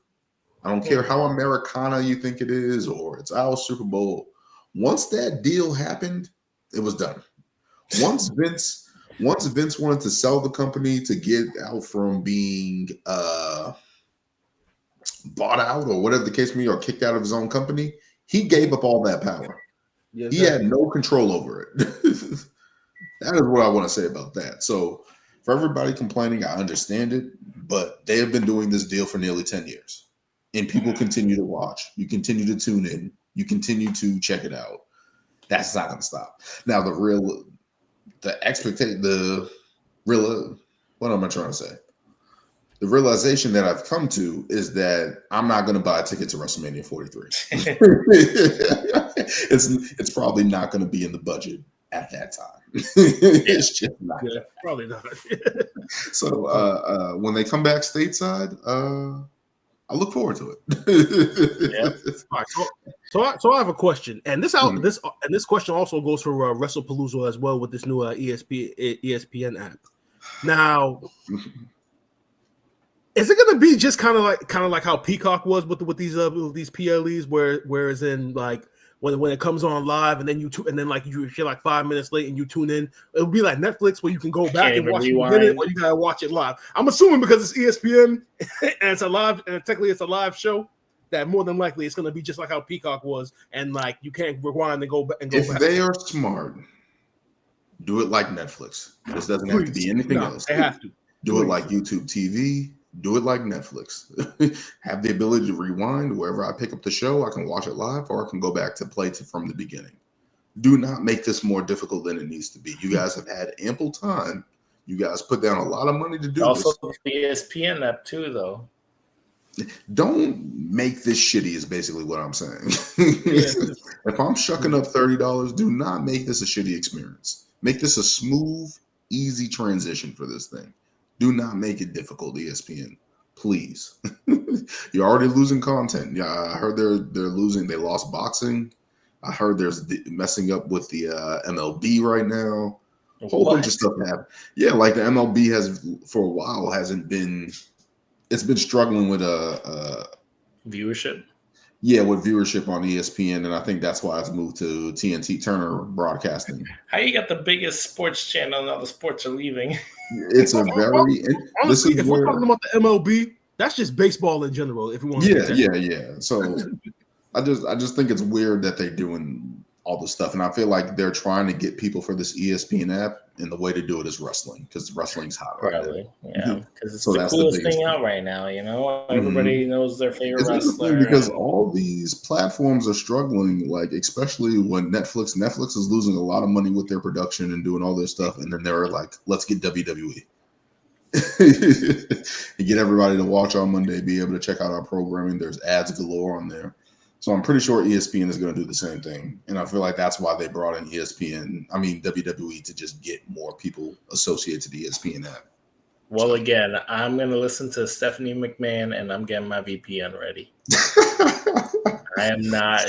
I don't care how Americana you think it is, or it's our Super Bowl. Once that deal happened, it was done. Once Vince wanted to sell the company to get out from being bought out or whatever the case may be, or kicked out of his own company, he gave up all that power. Yes, he had no control over it. That is what I want to say about that. So for everybody complaining, I understand it, but they have been doing this deal for nearly 10 years. And people continue to watch. You continue to tune in. You continue to check it out. That's not going to stop. Now, what am I trying to say? The realization that I've come to is that I'm not going to buy a ticket to WrestleMania 43. It's probably not going to be in the budget at that time. It's just not. Yeah, probably not. So when they come back stateside, I look forward to it. Yeah. All right, so I have a question, and this question also goes for Wrestlepalooza as well with this new ESPN app. Now, is it going to be just kind of like how Peacock was with these PLEs, whereas in like when it comes on live and then you hear like 5 minutes late and you tune in, it'll be like Netflix where you can go back and watch it, or you gotta watch it live. I'm assuming because it's ESPN and it's a live, and technically it's a live show. that more than likely it's going to be just like how Peacock was, and like you can't rewind and go back. If they are smart, do it like Netflix. This doesn't have to be anything else. They have to. Do it like YouTube TV. Do it like Netflix. Have the ability to rewind wherever I pick up the show. I can watch it live, or I can go back to play from the beginning. Do not make this more difficult than it needs to be. You guys have had ample time. You guys put down a lot of money to do also this. the ESPN app too, though. Don't make this shitty is basically what I'm saying. If I'm shucking up $30, do not make this a shitty experience. Make this a smooth, easy transition for this thing. Do not make it difficult, ESPN. Please. You're already losing content. Yeah, I heard they're losing. They lost boxing. I heard there's messing up with the MLB right now. A whole bunch of stuff happened. Yeah, like the MLB has for a while hasn't been. It's been struggling with viewership. Yeah, with viewership on ESPN, and I think that's why it's moved to TNT Turner Broadcasting. How you got the biggest sports channel and all the sports are leaving? It's a very honestly. If we're talking about the MLB, that's just baseball in general. If we want, yeah. So I just think it's weird that they're doing all this stuff, and I feel like they're trying to get people for this ESPN app, and the way to do it is wrestling, because wrestling's hot right now. Yeah, because it's the coolest thing out right now. You know, everybody knows their favorite wrestler. Because all these platforms are struggling, like especially when Netflix is losing a lot of money with their production and doing all this stuff, and then they're like, let's get WWE. You get everybody to watch on Monday, be able to check out our programming. There's ads galore on there. So I'm pretty sure ESPN is going to do the same thing. And I feel like that's why they brought in WWE to just get more people associated to the ESPN app. Well, again, I'm going to listen to Stephanie McMahon, and I'm getting my VPN ready. I am not.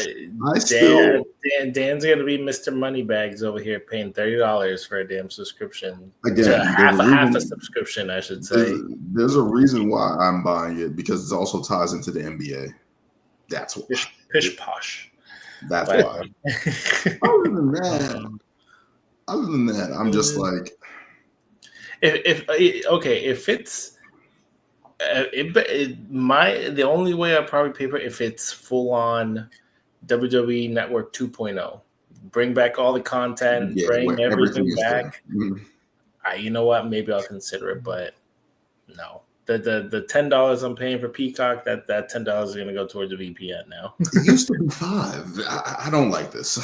Dan's going to be Mr. Moneybags over here paying $30 for a damn subscription. Again, half a subscription, I should say. There's a reason why I'm buying it, because it also ties into the NBA. That's why. Pish posh. That's why. Other than that, I'm just like, if it's the only way I'd probably pay for it if it's full on WWE Network 2.0. Bring back all the content, bring everything back. You know what? Maybe I'll consider it, but no. The $10 I'm paying for Peacock, that $10 is going to go towards the VPN now. It used to be $5. I don't like this.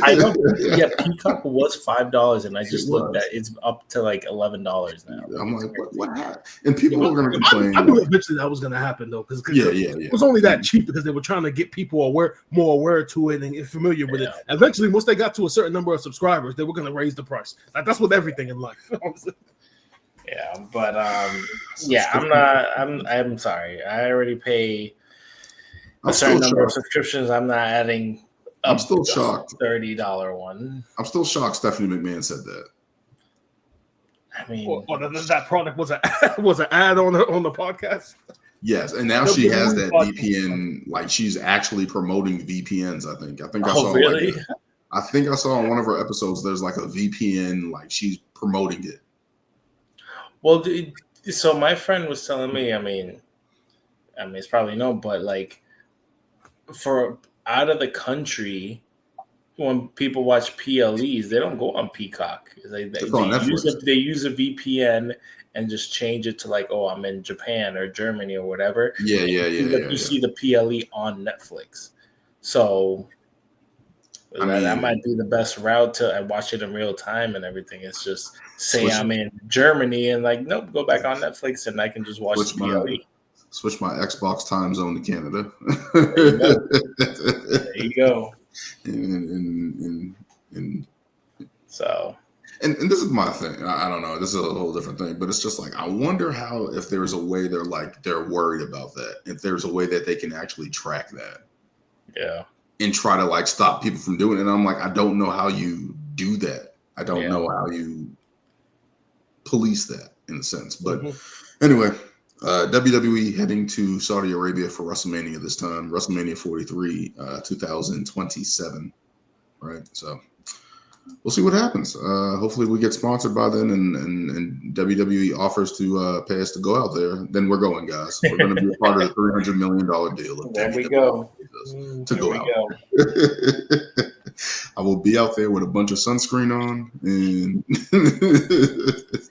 I know. Yeah, Peacock was $5, and I just looked at it's up to like $11 now. I'm like, what happened? And people are going to complain. I knew eventually that was going to happen though, because it was only that cheap because they were trying to get people more aware to it and get familiar with it. Eventually, once they got to a certain number of subscribers, they were going to raise the price. That's with everything in life. Yeah, but I'm sorry. I already pay a certain number of subscriptions. I'm not adding. I'm still shocked. $30 one. I'm still shocked. Stephanie McMahon said that. I mean, that product was an ad on the podcast. Yes, and now she has that VPN. Like she's actually promoting VPNs. I think I saw. Really? I think I saw on one of her episodes. There's like a VPN. Like she's promoting it. Well, so my friend was telling me, I mean, it's probably no, but like for out of the country, when people watch PLEs, they don't go on Peacock. They use a VPN and just change it to like, oh, I'm in Japan or Germany or whatever. Yeah. You see the PLE on Netflix. So that might be the best route to watch it in real time and everything. It's just I'm in Germany and like, nope, go back on Netflix and I can just watch the PLE. Switch my Xbox time zone to Canada. There you go. And so. And this is my thing. I don't know. This is a whole different thing, but it's just like I wonder if there's a way they're worried about that. If there's a way that they can actually track that. Yeah. And try to like stop people from doing it. And I'm like, I don't know how you do that. I don't know how you police that in a sense. But anyway, WWE heading to Saudi Arabia for WrestleMania this time. WrestleMania 43, 2027. Right. So we'll see what happens. Hopefully we get sponsored by then, and WWE offers to pay us to go out there. Then we're going, guys. We're going to be a part of the $300 million deal. There we go. To go out. I will be out there with a bunch of sunscreen on and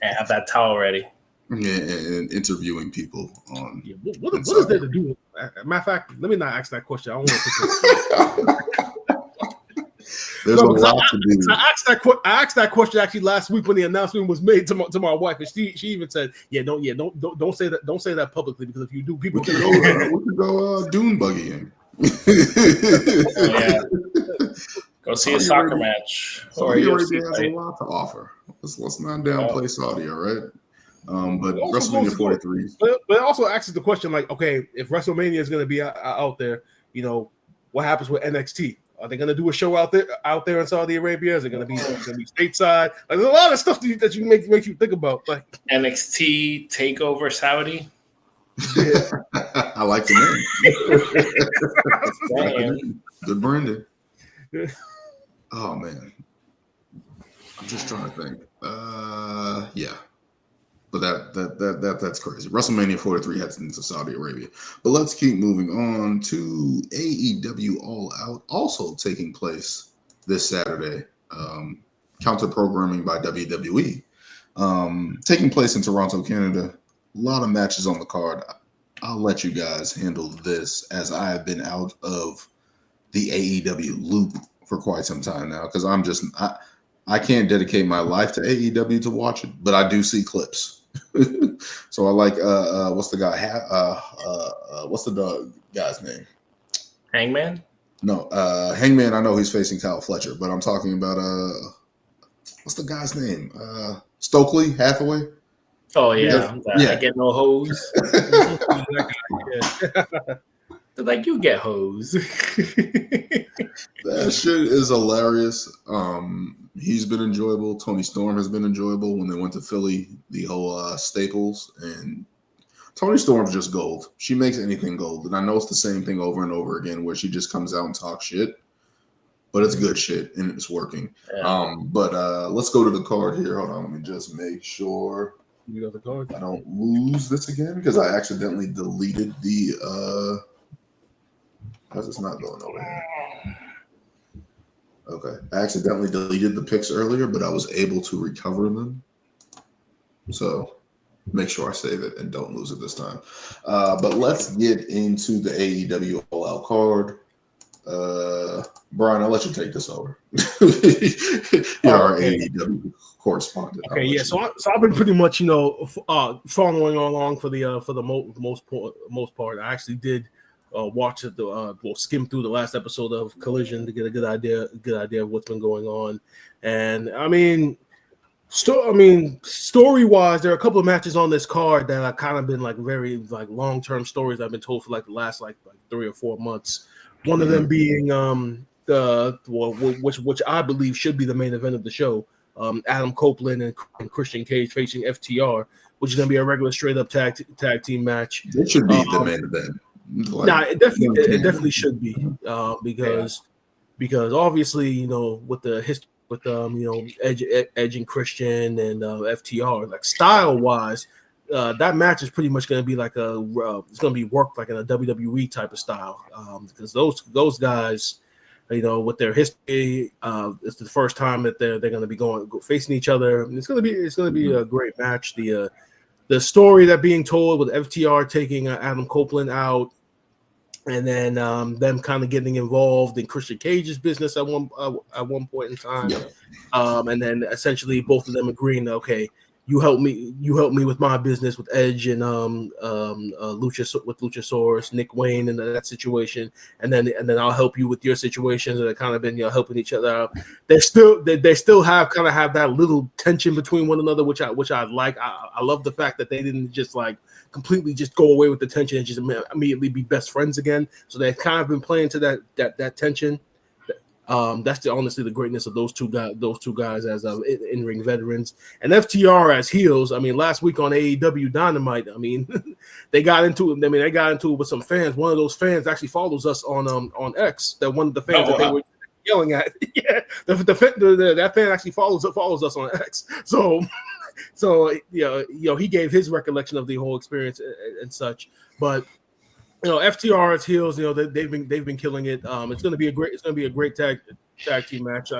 have that towel ready. And interviewing people on. Yeah, what is there to do? Matter of fact, let me not ask that question. I don't want to. There's a lot to do. I asked that question actually last week when the announcement was made to my wife, and she even said, don't say that publicly, because if you do, people can go dune buggying. Yeah. Go see a soccer match. Saudi Arabia has a lot to offer. Let's not downplay Saudi, all right? But WrestleMania 43. But it also asks the question, like, okay, if WrestleMania is going to be out there, what happens with NXT? Are they going to do a show out there in Saudi Arabia? Is it going to be stateside? Like, there's a lot of stuff that you make you think about. Like NXT Takeover Saudi. Yeah. I like the name. Good branding. Oh man, I'm just trying to think. Yeah. But that's crazy. WrestleMania 43 heads into Saudi Arabia. But let's keep moving on to AEW All Out, also taking place this Saturday. Counter programming by WWE. Taking place in Toronto, Canada. A lot of matches on the card. I'll let you guys handle this, as I have been out of the AEW loop for quite some time now, because I can't dedicate my life to AEW to watch it, but I do see clips. So I like what's the guy? What's the dog guy's name? Hangman? No, Hangman. I know he's facing Kyle Fletcher, but I'm talking about what's the guy's name? Stokely Hathaway. Oh yeah, yeah. I get no hose. Like, you get hose. That shit is hilarious. He's been enjoyable. Tony Storm has been enjoyable when they went to Philly, the whole Staples. And Tony Storm's just gold. She makes anything gold. And I know it's the same thing over and over again, where she just comes out and talks shit. But it's good shit, and it's working. Yeah. But let's go to the card here. Hold on, let me just make sure you got the card. I don't lose this again, because I accidentally deleted the how's this not going over here? Okay. I accidentally deleted the picks earlier, but I was able to recover them. So make sure I save it and don't lose it this time. But let's get into the AEW All Out card. Brian, I'll let you take this over. You're our AEW correspondent. Okay, yeah. So I've been pretty much, following along for the most part. I actually did watch it, skim through the last episode of Collision to get a good idea of what's been going on. And I mean, story-wise, there are a couple of matches on this card that have kind of been like very like long-term stories I've been told for like the last like 3 or 4 months. One of them being which I believe should be the main event of the show. Adam Copeland and Christian Cage facing FTR, which is going to be a regular straight-up tag team match. It should be the main event. It definitely should be because obviously with the history with Edge and Christian and FTR, like style wise, that match is pretty much going to be like it's going to be worked like in a WWE type of style, because those guys, with their history, it's the first time that they're going to be going facing each other. And it's going to be a great match. The story that being told with FTR taking Adam Copeland out, and then them kind of getting involved in Christian Cage's business at one point in time, and then essentially both of them agreeing, okay, you help me with my business with Edge and Luchasaurus, Nick Wayne, and that situation, and then I'll help you with your situations. And they've kind of been helping each other out. They still have that little tension between one another, which I like. I love the fact that they didn't just like completely just go away with the tension and just immediately be best friends again. So they've kind of been playing to that tension. That's honestly the greatness of those two guys as in-ring veterans, and FTR as heels. I mean, last week on AEW Dynamite, I mean, they got into it. I mean, with some fans. One of those fans actually follows us on X. That one of the fans yelling at. Yeah, that fan actually follows us on X. So he gave his recollection of the whole experience and such. But FTR as heels, they've been killing it. It's gonna be a great tag team match.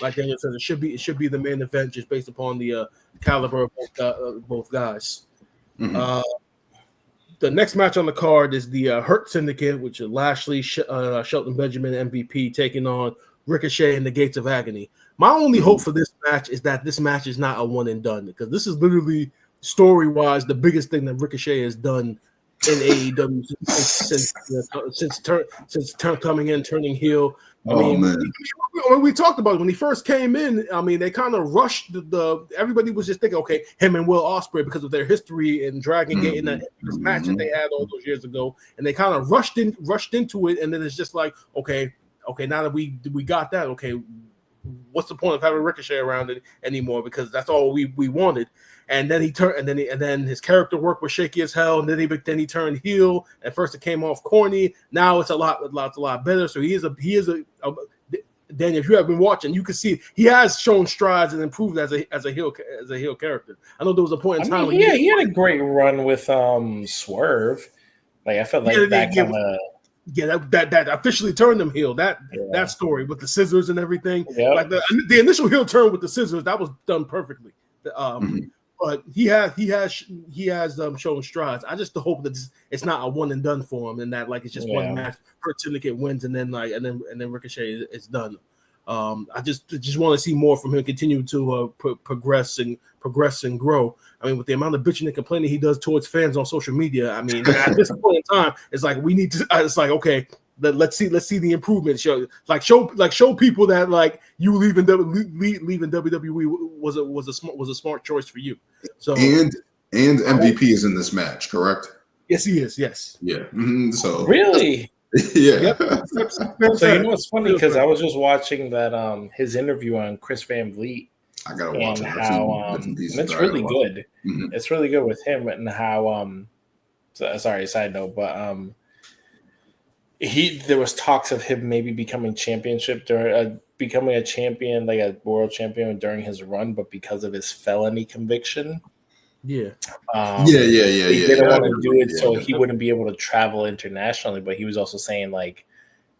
Like Daniel says, it should be the main event just based upon the caliber of both guys. Mm-hmm. The next match on the card is the Hurt Syndicate, which is Lashley, Shelton Benjamin, MVP, taking on Ricochet and the Gates of Agony. My only hope for this match is that this match is not a one and done, because this is literally story-wise the biggest thing that Ricochet has done in AEW since coming in, turning heel. We talked about it when he first came in. I mean, they kind of rushed everybody was just thinking, okay, him and Will Ospreay because of their history in Dragon Gate and that match that they had all those years ago, and they kind of rushed into it, and then it's just like, okay, now that we got that, okay, what's the point of having Ricochet around it anymore? Because that's all we wanted. And then he turned, and then his character work was shaky as hell. And then he turned heel. At first, it came off corny. Now it's a lot better. So he is a Daniel, if you have been watching, you can see he has shown strides and improved as a heel character. I know there was a point in time when he had a great run with Swerve. Like I felt like that kind of. Yeah, that officially turned him heel. That story with the scissors and everything. Yep. Like the initial heel turn with the scissors, that was done perfectly. But he has shown strides. I just hope that it's not a one and done for him, and that like it's just one match. Hurt Syndicate wins, and then Ricochet is done. I just want to see more from him, continue to progress and grow. I mean, with the amount of bitching and complaining he does towards fans on social media, I mean, at this point in time, it's like we need to. It's like, okay, let's see the improvement. Show people that like you leaving WWE was a smart choice for you. So and MVP is in this match, correct? Yes, he is. Yes. Yeah. Mm-hmm. So really. Yeah. Yep. So you know what's funny, because I was just watching that his interview on Chris Van Vliet. I gotta watch it. How it's really good. Mm-hmm. It's really good with him, and how sorry, side note, but there was talks of him maybe becoming a champion, like a world champion during his run, but because of his felony conviction. He didn't want to do it, so he wouldn't be able to travel internationally. But he was also saying like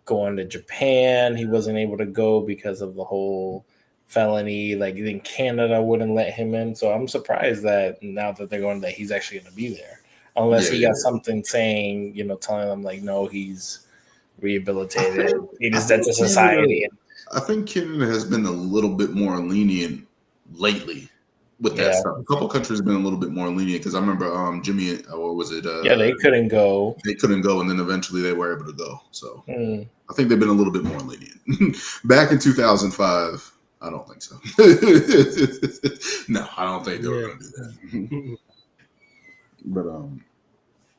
going to Japan, he wasn't able to go because of the whole felony. Like in Canada wouldn't let him in. So I'm surprised that now that they're going, that he's actually going to be there, unless he got something saying, telling them like, no, he's rehabilitated. He just dead to society. I think Canada has been a little bit more lenient lately. With that stuff, a couple countries have been a little bit more lenient, because I remember Jimmy, what was it? They couldn't go. They couldn't go, and then eventually they were able to go. So I think they've been a little bit more lenient. Back in 2005, I don't think so. No, I don't think they were going to do that. But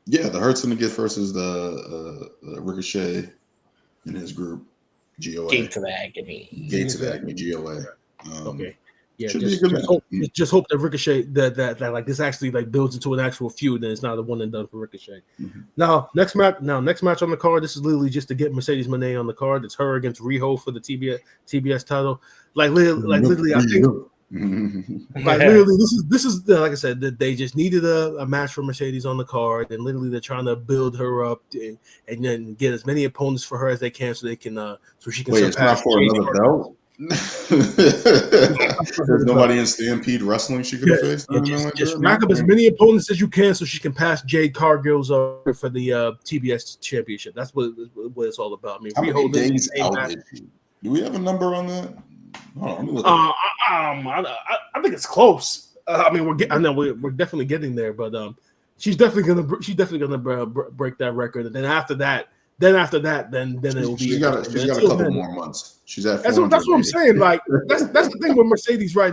the Hurt Syndicate versus the Ricochet and his group, GOA. Gates of Agony. Gates of Agony, GOA. Okay. Yeah, just hope that Ricochet that like this actually like builds into an actual feud, and it's not a one and done for Ricochet. Mm-hmm. Now next match on the card. This is literally just to get Mercedes Moné on the card. It's her against Riho for the TBS title. Literally, I think. Like literally, this is like I said, that they just needed a match for Mercedes on the card, and literally they're trying to build her up and then get as many opponents for her as they can, so they can so she can. Wait, it's not for another belt. There's nobody in Stampede Wrestling she could have faced. Just rack up as many opponents as you can, so she can pass Jade Cargill's for the TBS championship. That's what it's all about. I mean, how many days out? Do we have a number on that? I think it's close. I mean, we're definitely getting there, but she's definitely gonna break that record, and then after that, then it'll be. She's got a couple more months. She's at. That's what I'm saying. Like that's the thing with Mercedes right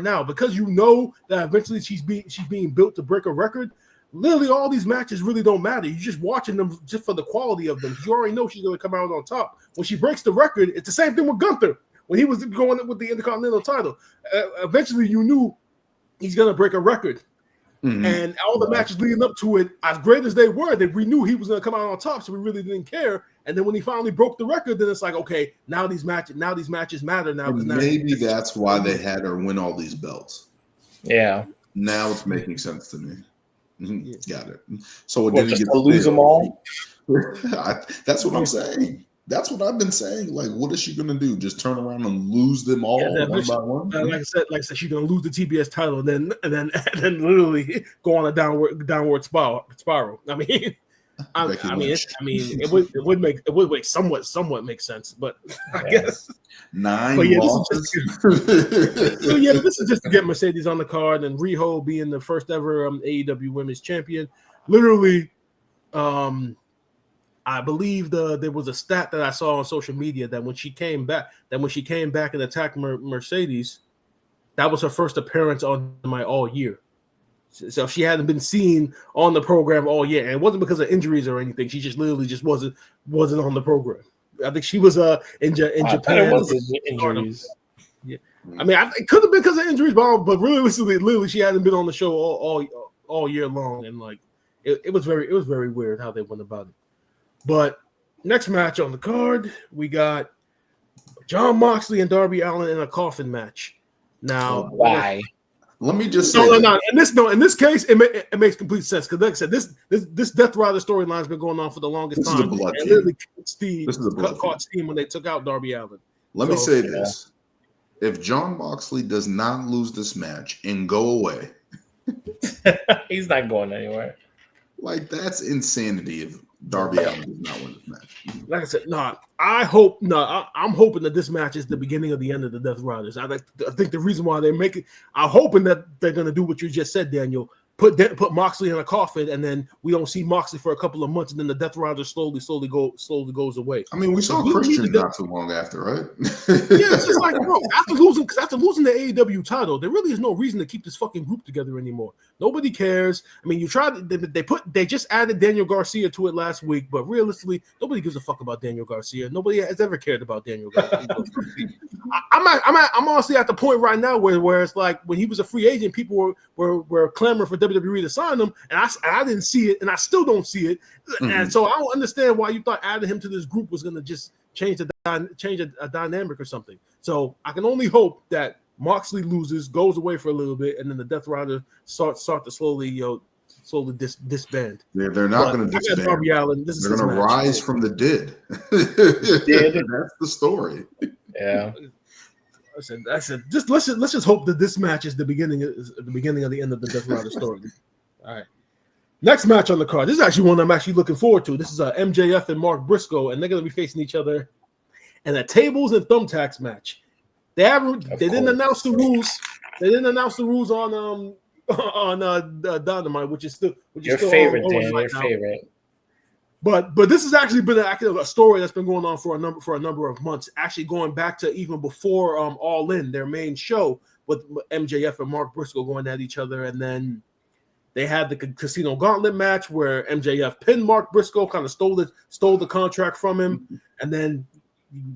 now, because that eventually she's being built to break a record. Literally, all these matches really don't matter. You're just watching them just for the quality of them. You already know she's going to come out on top. When she breaks the record, it's the same thing with Gunther when he was going with the Intercontinental title. Eventually, you knew he's going to break a record. Mm-hmm. And all the matches leading up to it, as great as they were, we knew he was going to come out on top, so we really didn't care. And then when he finally broke the record, then it's like, okay, now these matches matter now. And maybe that's why they had her win all these belts. Yeah. Now it's making sense to me. Got it. So What, did he just get to lose them all? That's what I'm saying. That's what I've been saying. Like, what is she gonna do? Just turn around and lose them all one by one? Like I said, she's gonna lose the TBS title, and then literally go on a downward spiral. I mean, it would make somewhat make sense, but I guess 9 losses. So yeah, this is just to get Mercedes on the card and Riho being the first ever AEW Women's Champion. Literally, I believe there was a stat that I saw on social media that when she came back and attacked Mercedes, that was her first appearance on my all year. So she hadn't been seen on the program all year, and it wasn't because of injuries or anything. She just literally just wasn't on the program. I think she was in Japan. It was injuries. Yeah, I mean, it could have been because of injuries, but literally, she hadn't been on the show all year long, and like it was very weird how they went about it. But next match on the card, we got Jon Moxley and Darby Allin in a coffin match. Now, why? Let me just say, in this case, it makes complete sense because, like I said, this Death Rider storyline has been going on for the longest time. This is a blood literally caught steam when they took out Darby Allin. Let me say this: if Jon Moxley does not lose this match and go away, he's not going anywhere. Like, that's insanity. If Darby Allin does not win this match, like I said, I'm hoping that this match is the beginning of the end of the Death Riders. I think the reason why they make it, I'm hoping that they're going to do what you just said, Daniel. Put Moxley in a coffin, and then we don't see Moxley for a couple of months, and then the Death Rider slowly goes away. I mean, we saw Christian not too long after, right? Yeah, it's just like, bro, after losing the AEW title, there really is no reason to keep this fucking group together anymore. Nobody cares. I mean, they just added Daniel Garcia to it last week, but realistically, nobody gives a fuck about Daniel Garcia. Nobody has ever cared about Daniel Garcia. I'm honestly at the point right now where it's like when he was a free agent, people were clamoring for WWE to sign him, and I didn't see it, and I still don't see it. Mm-hmm. And so I don't understand why you thought adding him to this group was going to just change a dynamic or something. So I can only hope that Moxley loses, goes away for a little bit, and then the Death Rider start to slowly disband. They're not going to disband. Darby Allin, they're going to rise from the dead. That's the story. Yeah. I said, let's just hope that this match is the beginning of the end of the Death Rider story. All right. Next match on the card. This is actually one I'm actually looking forward to. This is MJF and Mark Briscoe, and they're going to be facing each other in a tables and thumbtacks match. They didn't announce the rules. They didn't announce the rules on Dynamite, which is still your favorite, Dan. Your favorite. But this has actually been a story that's been going on for a number of months. Actually, going back to even before All In, their main show, with MJF and Mark Briscoe going at each other, and then they had the Casino Gauntlet match where MJF pinned Mark Briscoe, kind of stole the contract from him, and then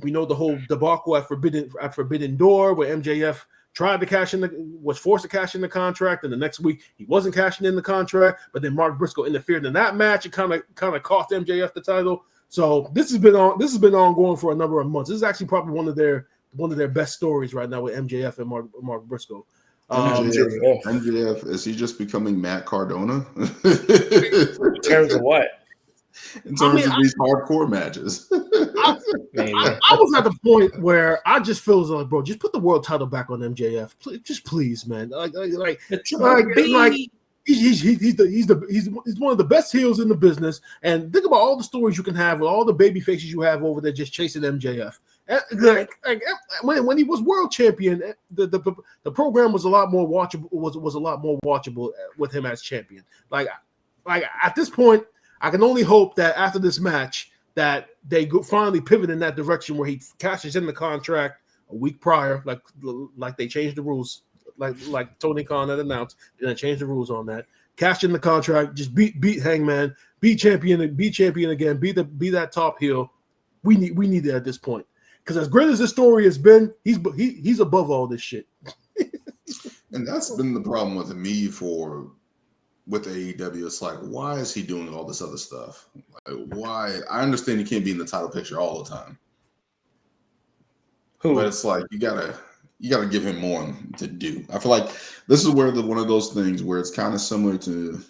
we know the whole debacle at Forbidden Door where MJF tried to was forced to cash in the contract, and the next week he wasn't cashing in the contract, but then Mark Briscoe interfered in that match. It kind of cost MJF the title. So this has been ongoing for a number of months. This is actually probably one of their best stories right now with MJF and Mark Briscoe. MJF, is he just becoming Matt Cardona? In terms of what? In terms of these hardcore matches. I was at the point where I just feel like, bro, just put the world title back on MJF. Please, man. He's one of the best heels in the business. And think about all the stories you can have with all the baby faces you have over there just chasing MJF. When he was world champion, the program was a lot more watchable. Was a lot more watchable with him as champion. Like at this point, I can only hope that after this match that they finally pivot in that direction where he cashes in the contract a week prior, like they changed the rules, like Tony Khan had announced. They're gonna change the rules on that. Cash in the contract, just beat Hangman, be champion again, be that top heel. We need it at this point because as great as this story has been, he's above all this shit. And that's been the problem with me for with AEW, it's like, why is he doing all this other stuff? Like, why? I understand he can't be in the title picture all the time, but it's like you gotta give him more to do. I feel like this is where one of those things where it's kind of similar to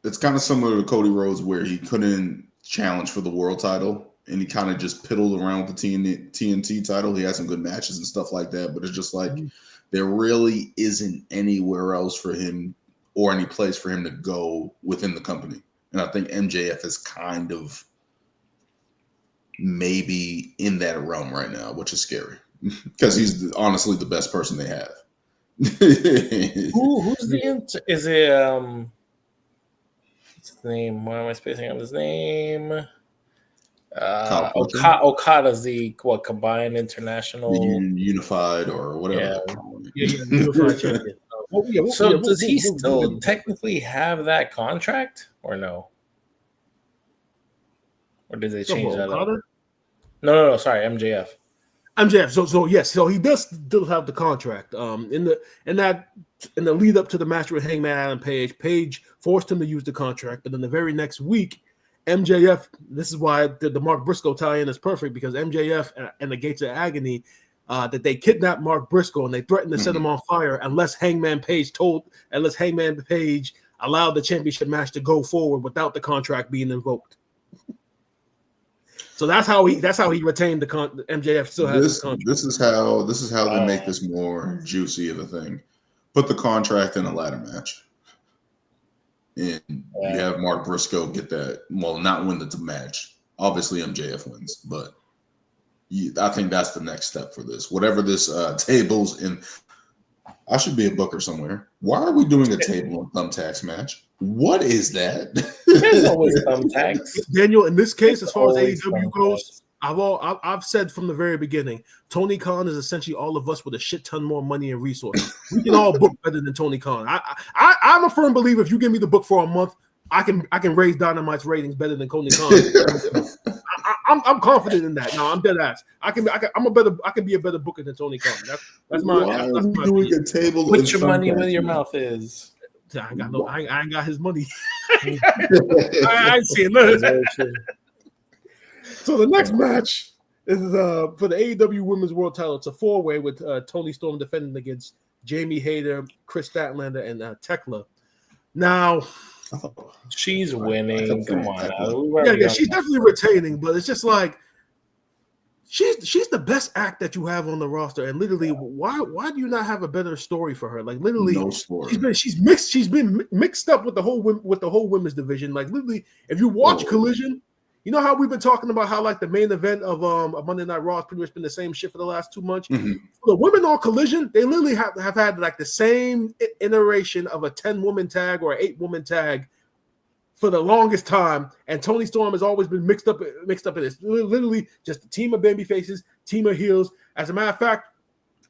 Cody Rhodes, where he couldn't challenge for the world title and he kind of just piddled around with the TNT title. He had some good matches and stuff like that, but it's just like there really isn't anywhere else for him or any place for him to go within the company. And I think MJF is kind of maybe in that realm right now, which is scary because he's honestly the best person they have. Who's is it what's his name? Why am I spacing on his name? Okada's the combined international unified or whatever. Unified champion. So does he still technically have that contract or no? Or did they change that up? No. Sorry, MJF. So yes, so he does still have the contract. In the lead up to the match with Hangman Adam Page forced him to use the contract, but then the very next week, MJF. This is why the Mark Briscoe tie-in is perfect, because MJF and the Gates of Agony, that they kidnapped Mark Briscoe and they threatened to set him on fire unless Hangman Page allowed the championship match to go forward without the contract being invoked. So that's how he retained the MJF still has his contract. This is how they make this more juicy of a thing. Put the contract in a ladder match, and you have Mark Briscoe get that. Well, not win the match. Obviously, MJF wins, but I think that's the next step for this. Whatever this tables in, I should be a booker somewhere. Why are we doing a table and thumbtacks match? What is that? There's always thumbtacks. Daniel, in this case, as far as AEW goes, I've said from the very beginning, Tony Khan is essentially all of us with a shit ton more money and resources. We can all book better than Tony Khan. I'm a firm believer. If you give me the book for a month, I can raise Dynamite's ratings better than Tony Khan. I'm confident in that. No, I'm dead ass. I can be a better booker than Tony Khan. That's my. Why are we doing a table? Put your money where your mouth is. I ain't got his money. I ain't seeing nothing. So the next match is for the AEW Women's World Title. It's a 4-way with Toni Storm defending against Jamie Hayter, Chris Statlander, and Tekla. Now she's winning. Come on, yeah, she's definitely retaining, but it's just like she's the best act that you have on the roster, and literally, why do you not have a better story for her? Like literally, no story. She's been mixed up with the whole women's division. Like literally, if you watch Collision, you know how we've been talking about how like the main event of Monday Night Raw has pretty much been the same shit for the last 2 months. Mm-hmm. The women on Collision, they literally have had like the same iteration of a 10-woman tag or an 8-woman tag for the longest time, and Toni Storm has always been mixed up in this. Literally, just a team of baby faces, team of heels. As a matter of fact,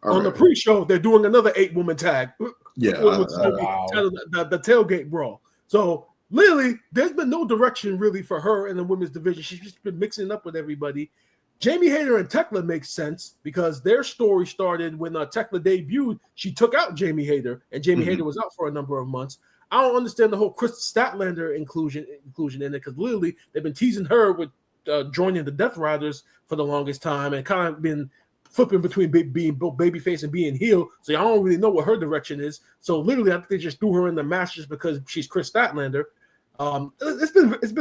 on the pre-show, they're doing another 8-woman tag. Yeah, the tailgate brawl. So literally, there's been no direction really for her in the women's division. She's just been mixing up with everybody. Jamie Hayter and Tekla makes sense because their story started when Tekla debuted. She took out Jamie Hayter, and Jamie Hayter was out for a number of months. I don't understand the whole Chris Statlander inclusion in it, because literally they've been teasing her with joining the Death Riders for the longest time and kind of been flipping between being both babyface and being heel. So I don't really know what her direction is. So literally, I think they just threw her in the match just because she's Chris Statlander. It's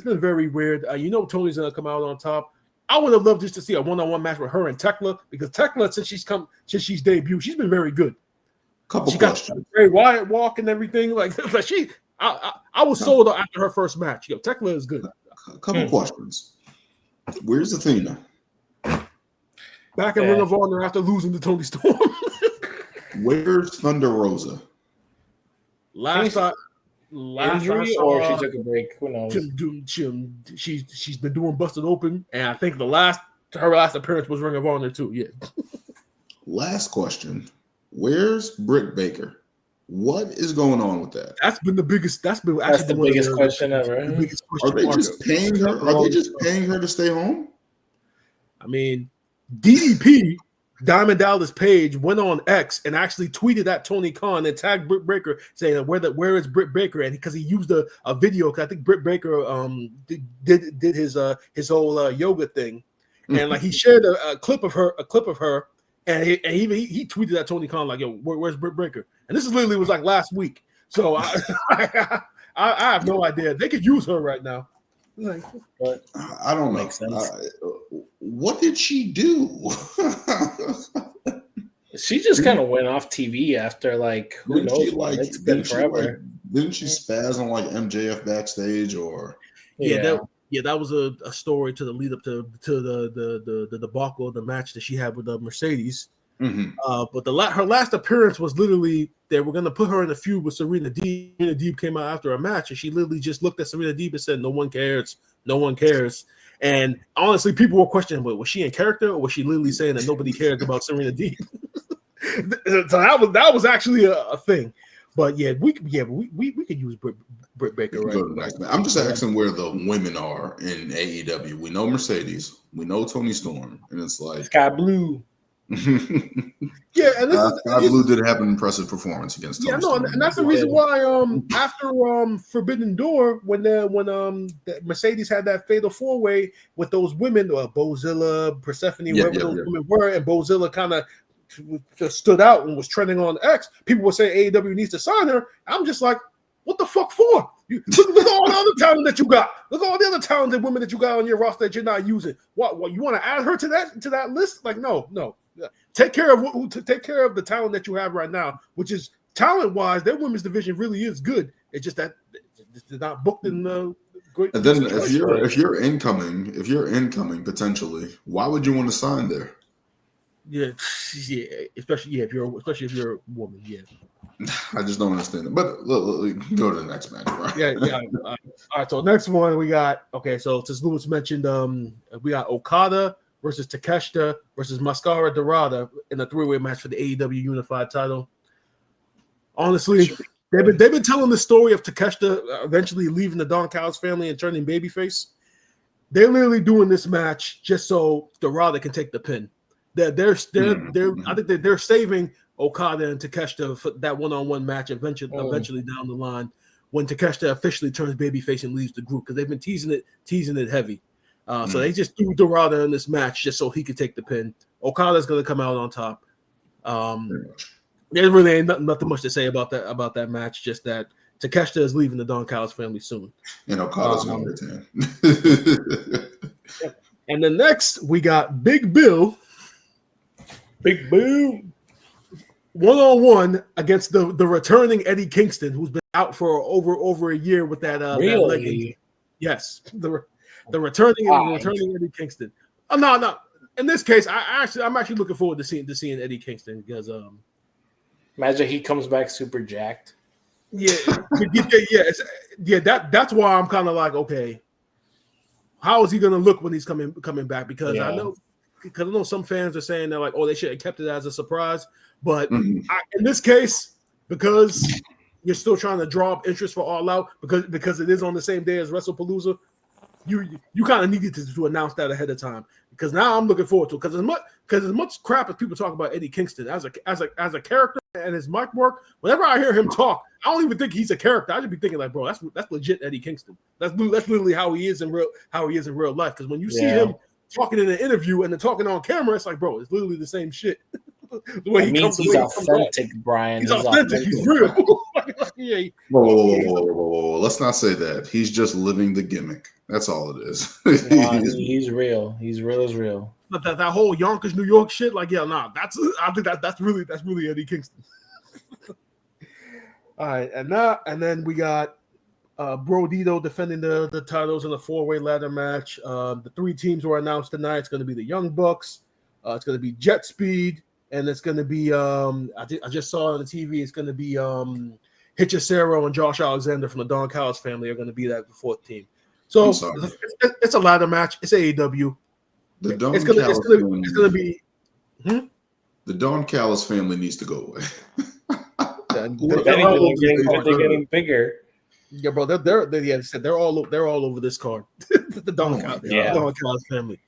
been very weird. Tony's gonna come out on top. I would have loved just to see a one-on-one match with her and Tekla, because Tekla, since she's debuted, she's been very good. She got the Bray Wyatt walk and everything. I was sold after her first match. Tekla is good. A couple questions. Where's Athena? Back in Ring of Honor after losing to Toni Storm. Where's Thunder Rosa? Last injury, or she took a break? Who knows? She's been doing Busted Open, and I think her last appearance was Ring of Honor too. Yeah. Last question. Where's Britt Baker? What is going on with that? That's been the biggest. That's the biggest question ever. Are they just paying her? Are they just paying her to stay home? I mean, DDP Diamond Dallas Page went on X and actually tweeted at Tony Khan and tagged Britt Baker saying where is Britt Baker, and because he used a video, because I think Britt Baker did his whole yoga thing, and like he shared a clip of her, and he tweeted at Tony Khan like, yo, where's Britt Baker? And this is literally was like last week, so I have no idea. They could use her right now. Like, but I don't know. What did she do? She just kind of went off TV after like who knows? It's been forever. Didn't she spaz on like MJF backstage or? Yeah, that was a story to the lead up to the debacle of the match that she had with Mercedes. Mm-hmm. But her last appearance was literally they were going to put her in a feud with Serena Deeb. Serena Deeb came out after a match, and she literally just looked at Serena Deeb and said, "No one cares. No one cares." And honestly, people were questioning, "But was she in character, or was she literally saying that nobody cares about Serena Deeb?" So that was actually a thing. But we could use Britt Baker, right? I'm just asking where the women are in AEW. We know Mercedes, we know Tony Storm, and it's like Sky Blue. Yeah, and Sky Blue did have an impressive performance against Tony Storm. And that's the reason why after Forbidden Door, when Mercedes had that fatal 4-way with those women, Bozilla, Persephone, whoever those women were, and Bozilla kind of just stood out and was trending on X, people were saying AEW needs to sign her. I'm just like, what the fuck for? Look at all the other talent that you got. Look at all the other talented women that you got on your roster that you're not using. What you want to add her to that list? Like, no. Take care of the talent that you have right now, which is talent-wise, their women's division really is good. It's just that they're not booked in the great. And then if you're incoming potentially, why would you want to sign there? Yeah, especially if you're a woman. Yeah, I just don't understand it. But look, go to the next match, right? Yeah. All right, so next one we got. Okay, so since Lewis mentioned, we got Okada versus Takeshita versus Mascara Dorada in a 3-way match for the AEW Unified title. Honestly, they've been telling the story of Takeshita eventually leaving the Don Callis family and turning babyface. They're literally doing this match just so Dorada can take the pin. I think that they're saving Okada and Takeshita for that one-on-one match eventually down the line when Takeshita officially turns babyface and leaves the group, because they've been teasing it heavy. So they just threw Dorada in this match just so he could take the pin. Okada's going to come out on top. There really ain't nothing much to say about that match. Just that Takeshita is leaving the Don Callis family soon. And Okada's going to return. And then next we got Big Bill. Big Bill. 1-on-1 against the returning Eddie Kingston, who's been out for over a year with that really? That leg injury. Yes, the returning Eddie Kingston. No. In this case, I'm actually looking forward to seeing Eddie Kingston, because imagine he comes back super jacked. Yeah. That's why I'm kind of like, okay, how is he gonna look when he's coming back? Because I know some fans are saying they're like, oh, they should have kept it as a surprise. But in this case, because you're still trying to draw up interest for All Out, because it is on the same day as Wrestlepalooza, you kind of needed to announce that ahead of time. Because now I'm looking forward to it. Because as much crap as people talk about Eddie Kingston as a character and his mic work, whenever I hear him talk, I don't even think he's a character. I just be thinking like, bro, that's legit Eddie Kingston. That's literally how he is in real life. Because when you see him talking in an interview and then talking on camera, it's like, bro, it's literally the same shit. The way he's authentic, Brian. He's authentic. He's real. Whoa. Let's not say that. He's just living the gimmick. That's all it is. He's real. He's real as real. But that whole Yonkers, New York shit, like, I think that's really Eddie Kingston. All right, and then we got Brodito defending the titles in a 4-way ladder match. The 3 teams were announced tonight. It's going to be the Young Bucks. It's going to be Jet Speed, and it's going to be I just saw on the TV. It's going to be Hichisero and Josh Alexander from the Don Callis family are going to be that 4th team. So it's a ladder match. It's AEW. It's gonna be. The Don Callis family needs to go away. They're getting bigger. Yeah, bro. They're all over this card. The Don Callis family.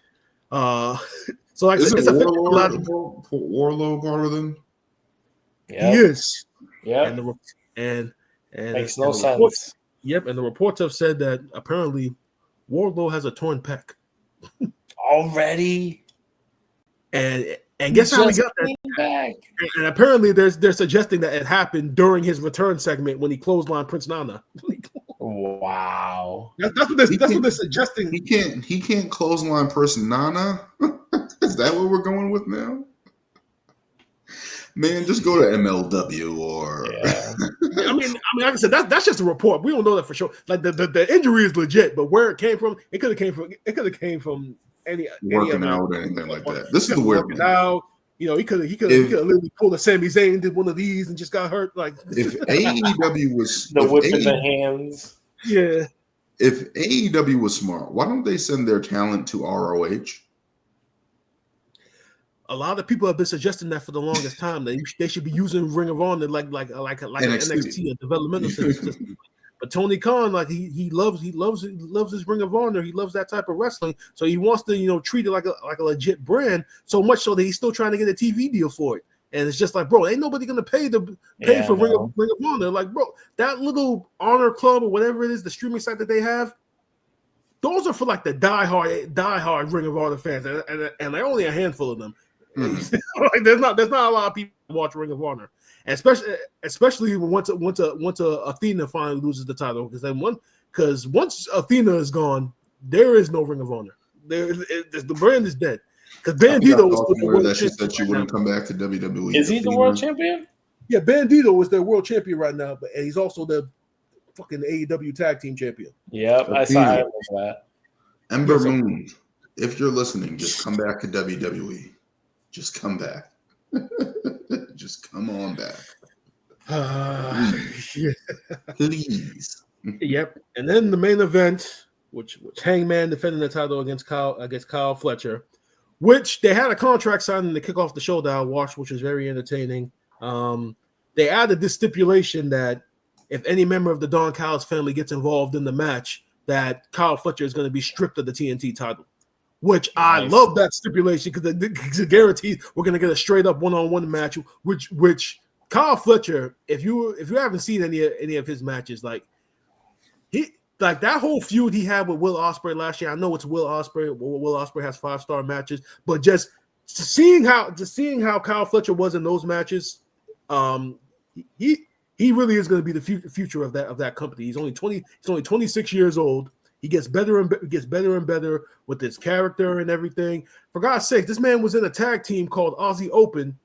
So like Isn't it's a lot. Warlow part of them? Yep. He is. Yeah. And Makes no the report, sense. Yep, and the reports have said that apparently Wardlow has a torn pec. Already. And guess how he got that? Back. And apparently they're suggesting that it happened during his return segment when he clotheslined Prince Nana. Wow. That's what they're suggesting. He can't clothesline person Nana. Is that what we're going with now? Man, just go to MLW or. Yeah. I mean, like I said, that's just a report. We don't know that for sure. Like the injury is legit, but where it came from, it could have came from any working other, out or anything like that. This is the weird thing. Now, you know, he could have literally pulled a Sami Zayn, did one of these, and just got hurt. Like if AEW was the whip in the hands. Yeah. If AEW was smart, why don't they send their talent to ROH? A lot of people have been suggesting that for the longest time. They should be using Ring of Honor like an NXT, a developmental system. But Tony Khan, like he loves his Ring of Honor. He loves that type of wrestling. So he wants to, you know, treat it like a legit brand. So much so that he's still trying to get a TV deal for it. And it's just like, bro, ain't nobody gonna pay for Ring of Honor. Like, bro, that little Honor Club or whatever it is, the streaming site that they have, those are for like the diehard Ring of Honor fans, and there are only a handful of them. Like, there's not a lot of people who watch Ring of Honor, and especially once Athena finally loses the title, because once Athena is gone, there is no Ring of Honor. The brand is dead. Because Bandito was that she said she wouldn't come back to WWE. Is he the world champion? Yeah, Bandito is their world champion right now, and he's also the fucking AEW tag team champion. Yep, I saw that. Ember Moon, if you're listening, just come back to WWE. Just come back. Just come on back. Please. Yep. And then the main event, which Hangman defending the title against Kyle Fletcher, which they had a contract signing to kick off the show that I watched, which was very entertaining. They added this stipulation that if any member of the Don Callis family gets involved in the match, that Kyle Fletcher is going to be stripped of the TNT title. Which I love that stipulation because it guarantees we're going to get a straight up one-on-one match. Which Kyle Fletcher, if you haven't seen any of his matches, like that whole feud he had with Will Ospreay last year. I know it's Will Ospreay. Will Ospreay has 5-star matches, but just seeing how Kyle Fletcher was in those matches, he really is going to be the future of that company. He's only 26 years old. He gets better and better with his character and everything. For God's sake, this man was in a tag team called Aussie Open.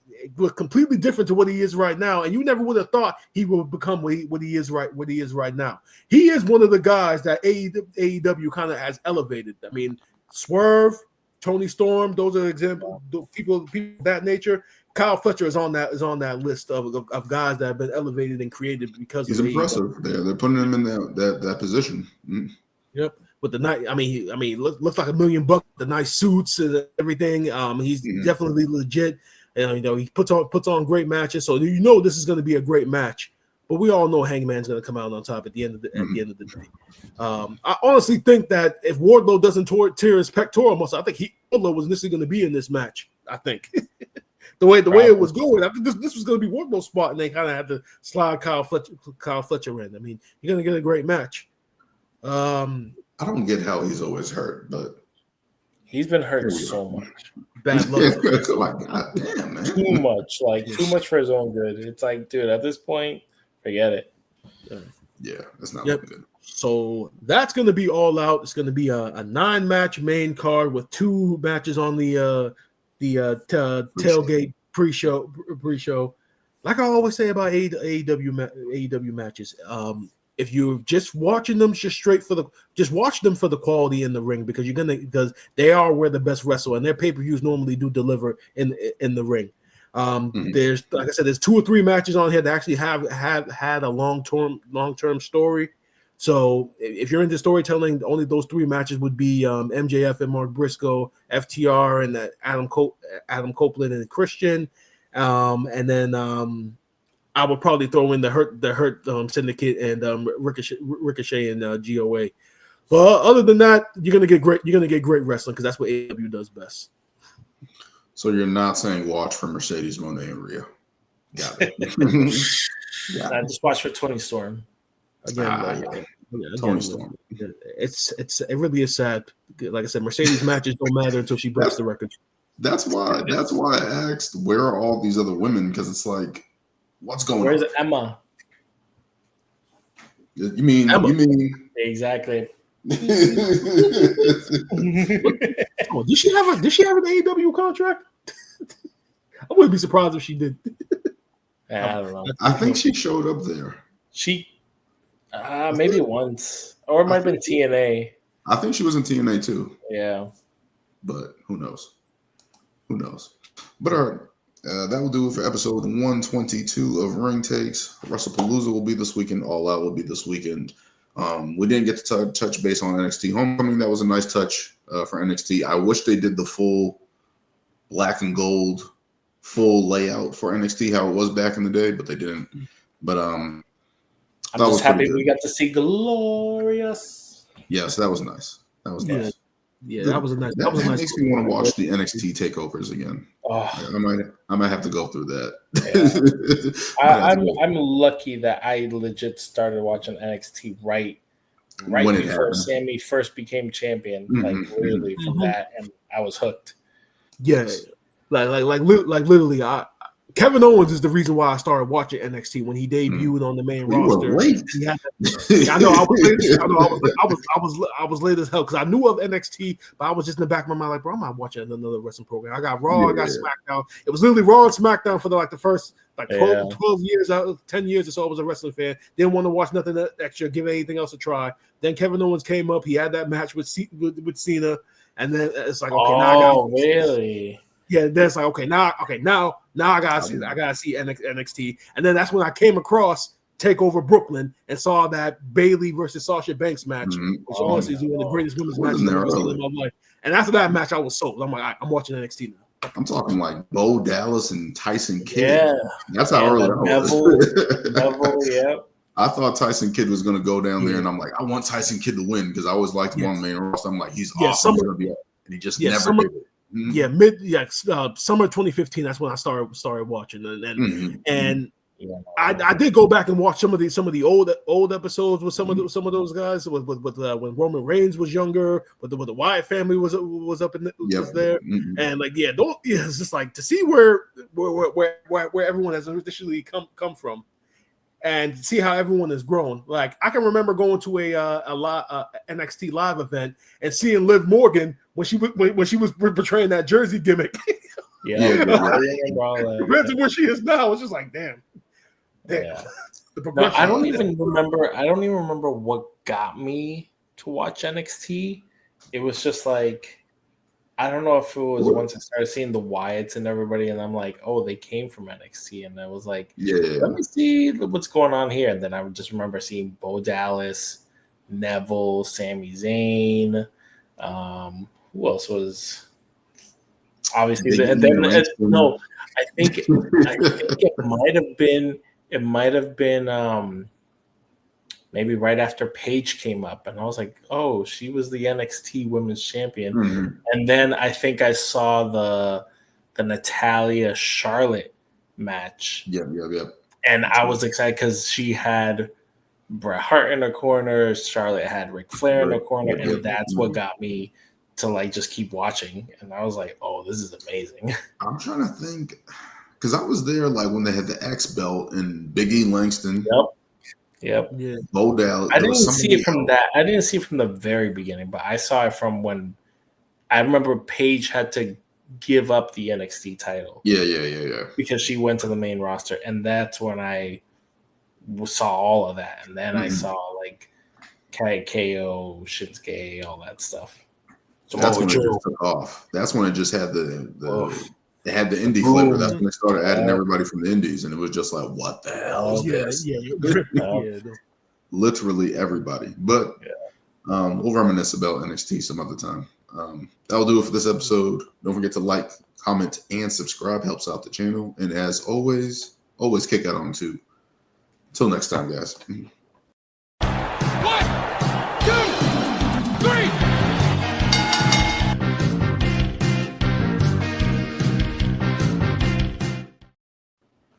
It was completely different to what he is right now, and you never would have thought he would become what he is right now. He is one of the guys that AEW kind of has elevated. I mean, Swerve, Tony Storm, those are examples. People of that nature. Kyle Fletcher is on that list of guys that have been elevated and created because he's impressive. They're putting him in that position. Mm. Yep. With the night, I mean, looks like $1 million. The nice suits and everything. He's definitely legit. And you know, he puts on great matches. So you know this is going to be a great match. But we all know Hangman's going to come out on top at the end of the day. I honestly think that if Wardlow doesn't tear his pectoral muscle, I think Wardlow was initially going to be in this match. I think. The way it was going, I think this was going to be Wardlow's spot, and they kind of had to slide Kyle Fletcher in. I mean, you're going to get a great match. I don't get how he's always hurt, but he's been hurt so much. Bad luck. Like, God damn, man. Too much for his own good. It's like, dude, at this point, forget it. Yeah, that's not good. So that's going to be All Out. It's going to be a 9-match main card with 2 matches on the tailgate pre-show. Like I always say about AEW matches, if you're just watching them, just watch them for the quality in the ring because they are where the best wrestle, and their pay-per-views normally do deliver in the ring. There's, like I said, there's 2 or 3 matches on here that actually have had a long-term story. So if you're into storytelling, only those 3 matches would be MJF and Mark Briscoe, FTR and Adam Copeland and Christian, and then I would probably throw in the Hurt Syndicate and Ricochet and GOA. But other than that, you're gonna get great wrestling because that's what AEW does best. So you're not saying watch for Mercedes Moné and Rhea. Got it. I just watched for Tony Storm. Again, Tony Storm. It really is sad. Like I said, Mercedes matches don't matter until she breaks the record. That's why I asked where are all these other women, because it's like, what's going Where's on? Emma? You mean Emma. Exactly. Oh, did she have an AEW contract? I wouldn't be surprised if she did. I don't know. I think she showed up there. She maybe once, or it might have been TNA. I think she was in TNA too. Yeah, but who knows? But all right, that will do it for episode 122 of Ring Takes. Wrestlepalooza will be this weekend. All Out will be this weekend. We didn't get to touch base on NXT Homecoming. That was a nice touch for NXT. I wish they did the full black and gold full layout for NXT, how it was back in the day, but they didn't. But I'm just happy we got to see Glorious. Yes, that was nice. Yeah, that was a nice. That makes me want to watch the NXT takeovers again. Oh. I might have to go through that. Yeah. I'm lucky that I legit started watching NXT right when before Sammy first became champion. Like literally from that, and I was hooked. Yeah, like literally, Kevin Owens is the reason why I started watching NXT when he debuted on the main roster. I know I was late. I was late as hell because I knew of NXT, but I was just in the back of my mind like, bro, I'm not watching another wrestling program. I got Raw, I got SmackDown. It was literally Raw and SmackDown for the first 12 years, 10 years or so. I was a wrestling fan. Didn't want to watch nothing extra, give anything else a try. Then Kevin Owens came up. He had that match with Cena, and then it's like, okay, now I got really. Yeah, then it's like, okay, now I gotta see NXT, and then that's when I came across TakeOver Brooklyn and saw that Bayley versus Sasha Banks match, which honestly is one of the greatest women's matches I've ever seen in my life. And after that match, I was sold. I'm like, I'm watching NXT now. I'm talking like Bo Dallas and Tyson Kidd. Yeah, that's how early I was. Neville, yeah. I thought Tyson Kidd was going to go down there, and I'm like, I want Tyson Kidd to win because I always liked him on the main roster. I'm like, he's awesome. He's gonna be, and he just never did it. Summer 2015. That's when I started watching, and I did go back and watch some of the old episodes with some of those guys with when Roman Reigns was younger, with the Wyatt family was up in was there, and it's just like to see where everyone has initially come from. And see how everyone has grown. Like I can remember going to a NXT live event and seeing Liv Morgan when she was portraying that Jersey gimmick. Compared to where she is now, it's just like damn. Yeah. No, I don't even remember what got me to watch NXT. It was just like I don't know if it was once I started seeing the Wyatts and everybody, and I'm like, oh, they came from NXT, and I was like, let me see what's going on here. And then I just remember seeing Bo Dallas, Neville, Sami Zayn. Who else was obviously? I think it might have been. Maybe right after Paige came up, and I was like, "Oh, she was the NXT Women's Champion." And then I think I saw the Natalya Charlotte match. Yep. And I was excited because she had Bret Hart in her corner, Charlotte had Ric Flair in her corner, and that's what got me to just keep watching. And I was like, "Oh, this is amazing." I'm trying to think because I was there when they had the X belt and Big E Langston. Yep. Yeah. Bo Dallas. I didn't see it from that. I didn't see it from the very beginning, but I saw it from when I remember Paige had to give up the NXT title. Yeah. Because she went to the main roster, and that's when I saw all of that, and then I saw KO, Shinsuke, all that stuff. So that's when it just took off. That's when it just had it had the indie flavor. That's when they started adding everybody from the indies, and it was just like, what the hell is this? Literally everybody. But we'll reminisce about NXT some other time. That'll do it for this episode. Don't forget to like, comment, and subscribe. Helps out the channel. And as always kick out on 2. Until next time, guys.